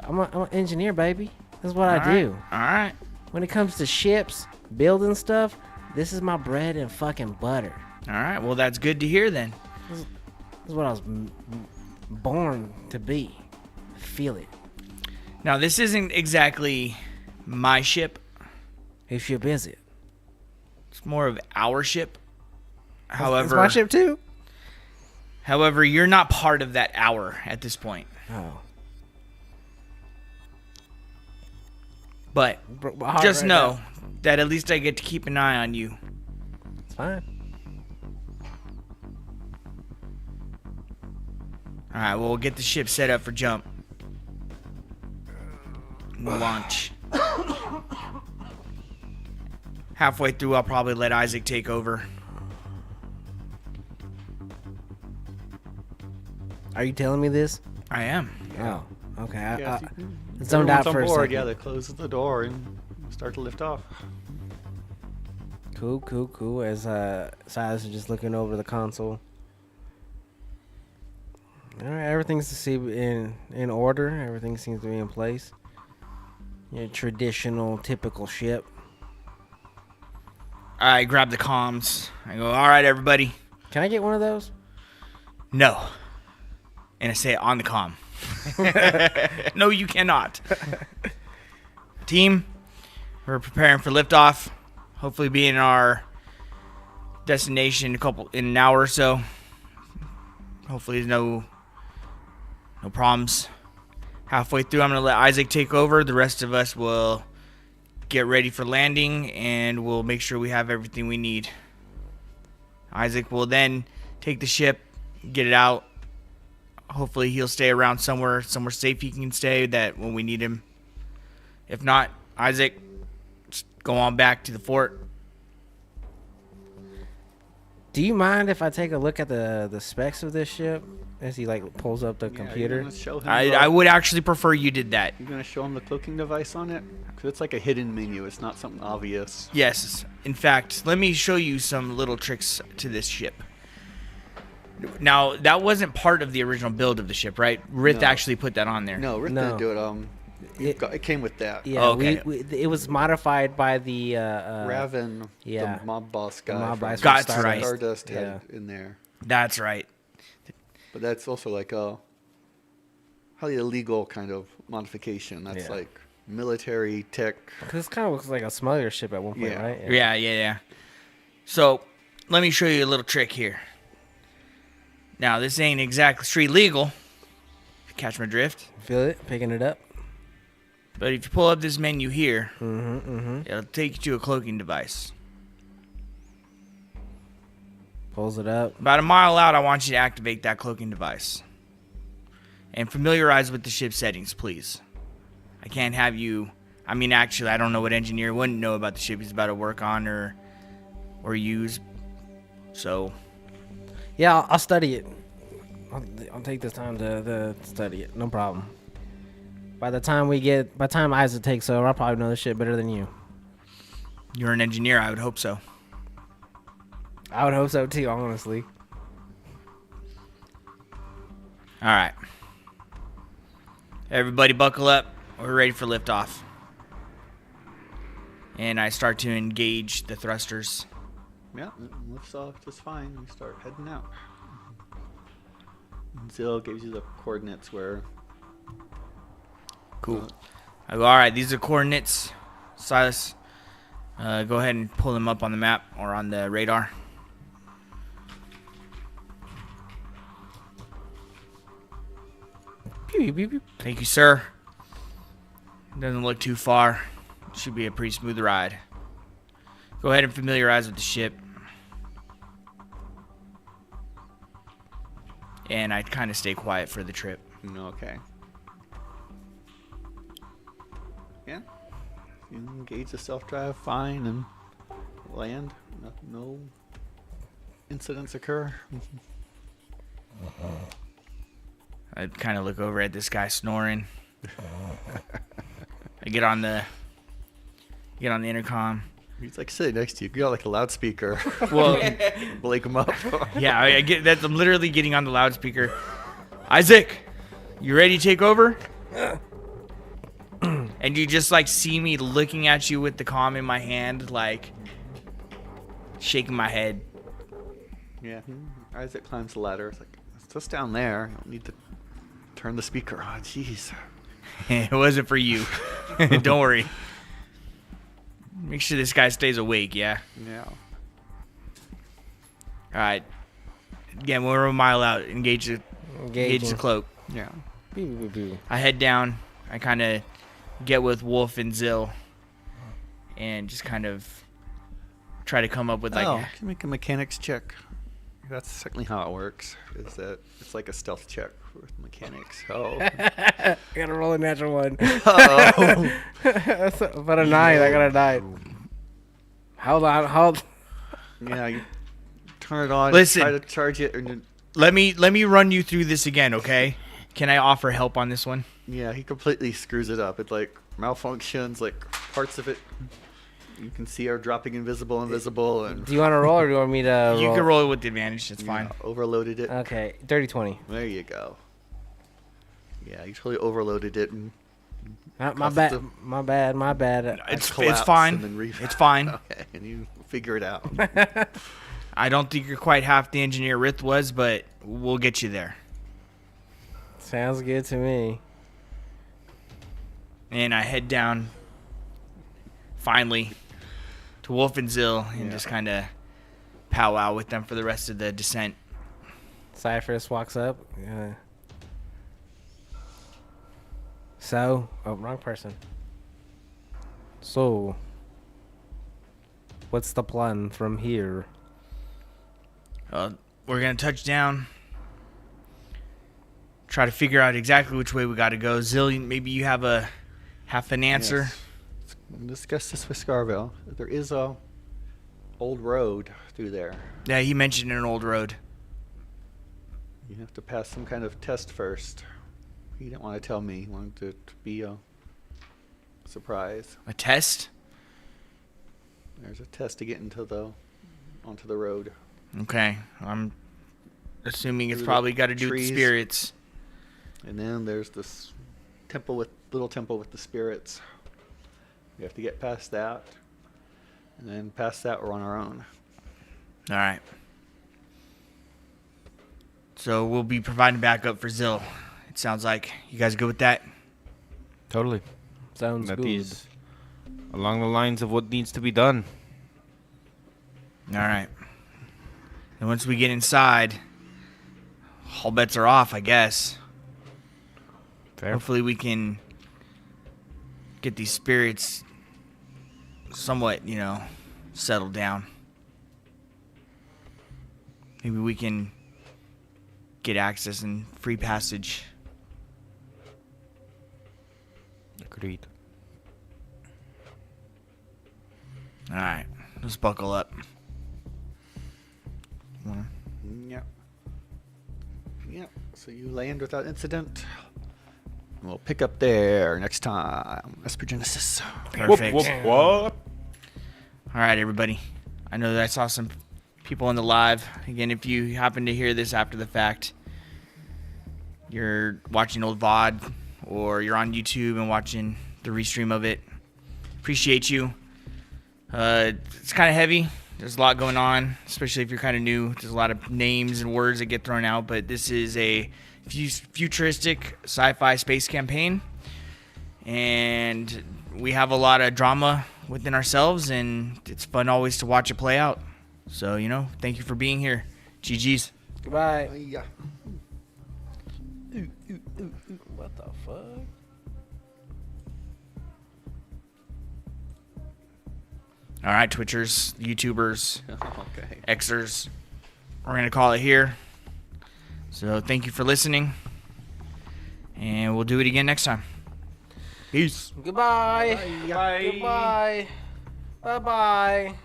I'm an engineer, baby. This is what I do. All right. When it comes to ships, building stuff, this is my bread and fucking butter. All right. Well, that's good to hear then. This is what I was born to be. Feel it. Now, this isn't exactly my ship. Whose ship is it? It's more of our ship. It's However, my ship too. However, you're not part of that hour at this point. Oh. But Hard just right know now. that at least I get to keep an eye on you. It's fine. All right, well, we'll get the ship set up for jump. Launch. Halfway through, I'll probably let Isaac take over. Are you telling me this? I am. Oh, okay. Yeah, I zoned out everyone's for on a board. second. Yeah, they close the door and start to lift off. Cool. As Silas is just looking over the console. All right, everything's in order. Everything seems to be in place. Your traditional, typical ship. I grab the comms. I go, all right, everybody. Can I get one of those? No. And I say it on the comm. No, you cannot. Team, we're preparing for liftoff. Hopefully be in our destination in an hour or so. Hopefully there's no problems. Halfway through, I'm going to let Isaac take over. The rest of us will get ready for landing, and we'll make sure we have everything we need. Isaac will then take the ship, get it out. Hopefully he'll stay around somewhere safe he can stay, that when we need him. If not, Isaac, just go on back to the fort. Do you mind if I take a look at the specs of this ship as he pulls up the Yeah, computer? You're gonna show him I would actually prefer you did that. You're gonna show him the cloaking device on it, because it's like a hidden menu. It's not something obvious. Yes. In fact, let me show you some little tricks to this ship. Now, that wasn't part of the original build of the ship, right? Rith No. actually put that on there. No, Rick No. didn't do it. It came with that. Yeah, Oh, okay. it was modified by the Raven, yeah. the mob boss the guy. mob from boss That's from right. Stardust had Yeah. it in there. That's right. But that's also like a highly illegal kind of modification. That's Yeah. like military tech. Because it kind of looks like a smuggler ship at one point, Yeah. right? Yeah. So, let me show you a little trick here. Now, this ain't exactly street legal, if you catch my drift. Feel it? Picking it up? But if you pull up this menu here, Mm-hmm. it'll take you to a cloaking device. Pulls it up. About a mile out, I want you to activate that cloaking device. And familiarize with the ship settings, please. I can't have you... actually, I don't know what engineer wouldn't know about the ship he's about to work on or use. So... Yeah, I'll study it. I'll take this time to study it. No problem. By the time Isaac takes over, I'll probably know this shit better than you. You're an engineer, I would hope so. I would hope so too, honestly. Alright. Everybody buckle up. We're ready for liftoff. And I start to engage the thrusters. Yeah, it lifts off just fine. We start heading out. And Zill gives you the coordinates where. Cool. I go, alright, these are coordinates. Silas, go ahead and pull them up on the map or on the radar. Pew, pew, pew. Thank you, sir. Doesn't look too far. Should be a pretty smooth ride. Go ahead and familiarize with the ship. And I kind of stay quiet for the trip. Okay. Yeah. You engage the self-drive fine and land. No incidents occur. I kind of look over at this guy snoring. I get on the intercom. He's like sitting next to you. You got like a loudspeaker. Well, Wake him up. yeah, I get that. I'm literally getting on the loudspeaker. Isaac, you ready to take over? And you just see me looking at you with the comm in my hand, shaking my head. Yeah. Isaac climbs the ladder. It's like, it's just down there. You don't need to turn the speaker on. Jeez. It wasn't for you. Don't worry. Make sure this guy stays awake, yeah? Yeah. Alright. Again, we're a mile out. Engage the cloak. Yeah. Pew, pew, pew. I head down. I kind of get with Wolf and Zill and just kind of try to come up with like. Oh, you can make a mechanics check. That's certainly how it works. Is that it's like a stealth check with mechanics. Oh, I gotta roll a natural one. oh. That's about a 9. I got a 9. Hold on. Yeah, you turn it on. Listen. Try to charge it, and then, Let me run you through this again, okay? Can I offer help on this one? yeah, he completely screws it up. It like malfunctions. Like parts of it, you can see are dropping invisible, and Do you want to roll or do you want me to roll? You can roll it with advantage. It's fine. overloaded it. Okay, dirty 20. There you go. Yeah, you totally overloaded it. And My caused bad. it to My bad. It's collapse fine. and then It's fine. Okay, and you figure it out. I don't think you're quite half the engineer Rith was, but we'll get you there. Sounds good to me. And I head down, finally, to Wolf and Zill and just kind of powwow with them for the rest of the descent. Cypherus walks up. So, wrong person. So, what's the plan from here? We're going to touch down, try to figure out exactly which way we got to go. Zill, maybe you have an answer. Yes. Let's discuss this with Scarville. There is a old road through there. Yeah, he mentioned an old road. You have to pass some kind of test first. He didn't want to tell me. He wanted it to be a surprise. A test? There's a test to get onto the road. Okay. I'm assuming it's Through the probably got to do with the trees. spirits. And then there's this little temple with the spirits. We have to get past that. And then past that, we're on our own. All right. So we'll be providing backup for Zill. It sounds like you guys good with that? Totally. Sounds That good. is along the lines of what needs to be done. All right. And once we get inside, all bets are off, I guess. Fair. Hopefully we can get these spirits somewhat, settled down. Maybe we can get access and free passage. Agreed. All right. Let's buckle up. Yep. Yep. So you land without incident. We'll pick up there next time. Esper Genesis. Perfect. Whoop, whoop, whoop. All right, everybody. I know that I saw some people on the live. Again, if you happen to hear this after the fact, you're watching old VOD or you're on YouTube and watching the restream of it, appreciate you. It's kind of heavy. There's a lot going on, especially if you're kind of new. There's a lot of names and words that get thrown out, but this is a futuristic sci-fi space campaign, and we have a lot of drama within ourselves, and it's fun always to watch it play out. So, thank you for being here. GG's. Goodbye. Yeah. What the fuck? All right, Twitchers, YouTubers, Okay. Xers, we're going to call it here. So thank you for listening, and we'll do it again next time. Peace. Goodbye. Bye. Goodbye. Bye-bye.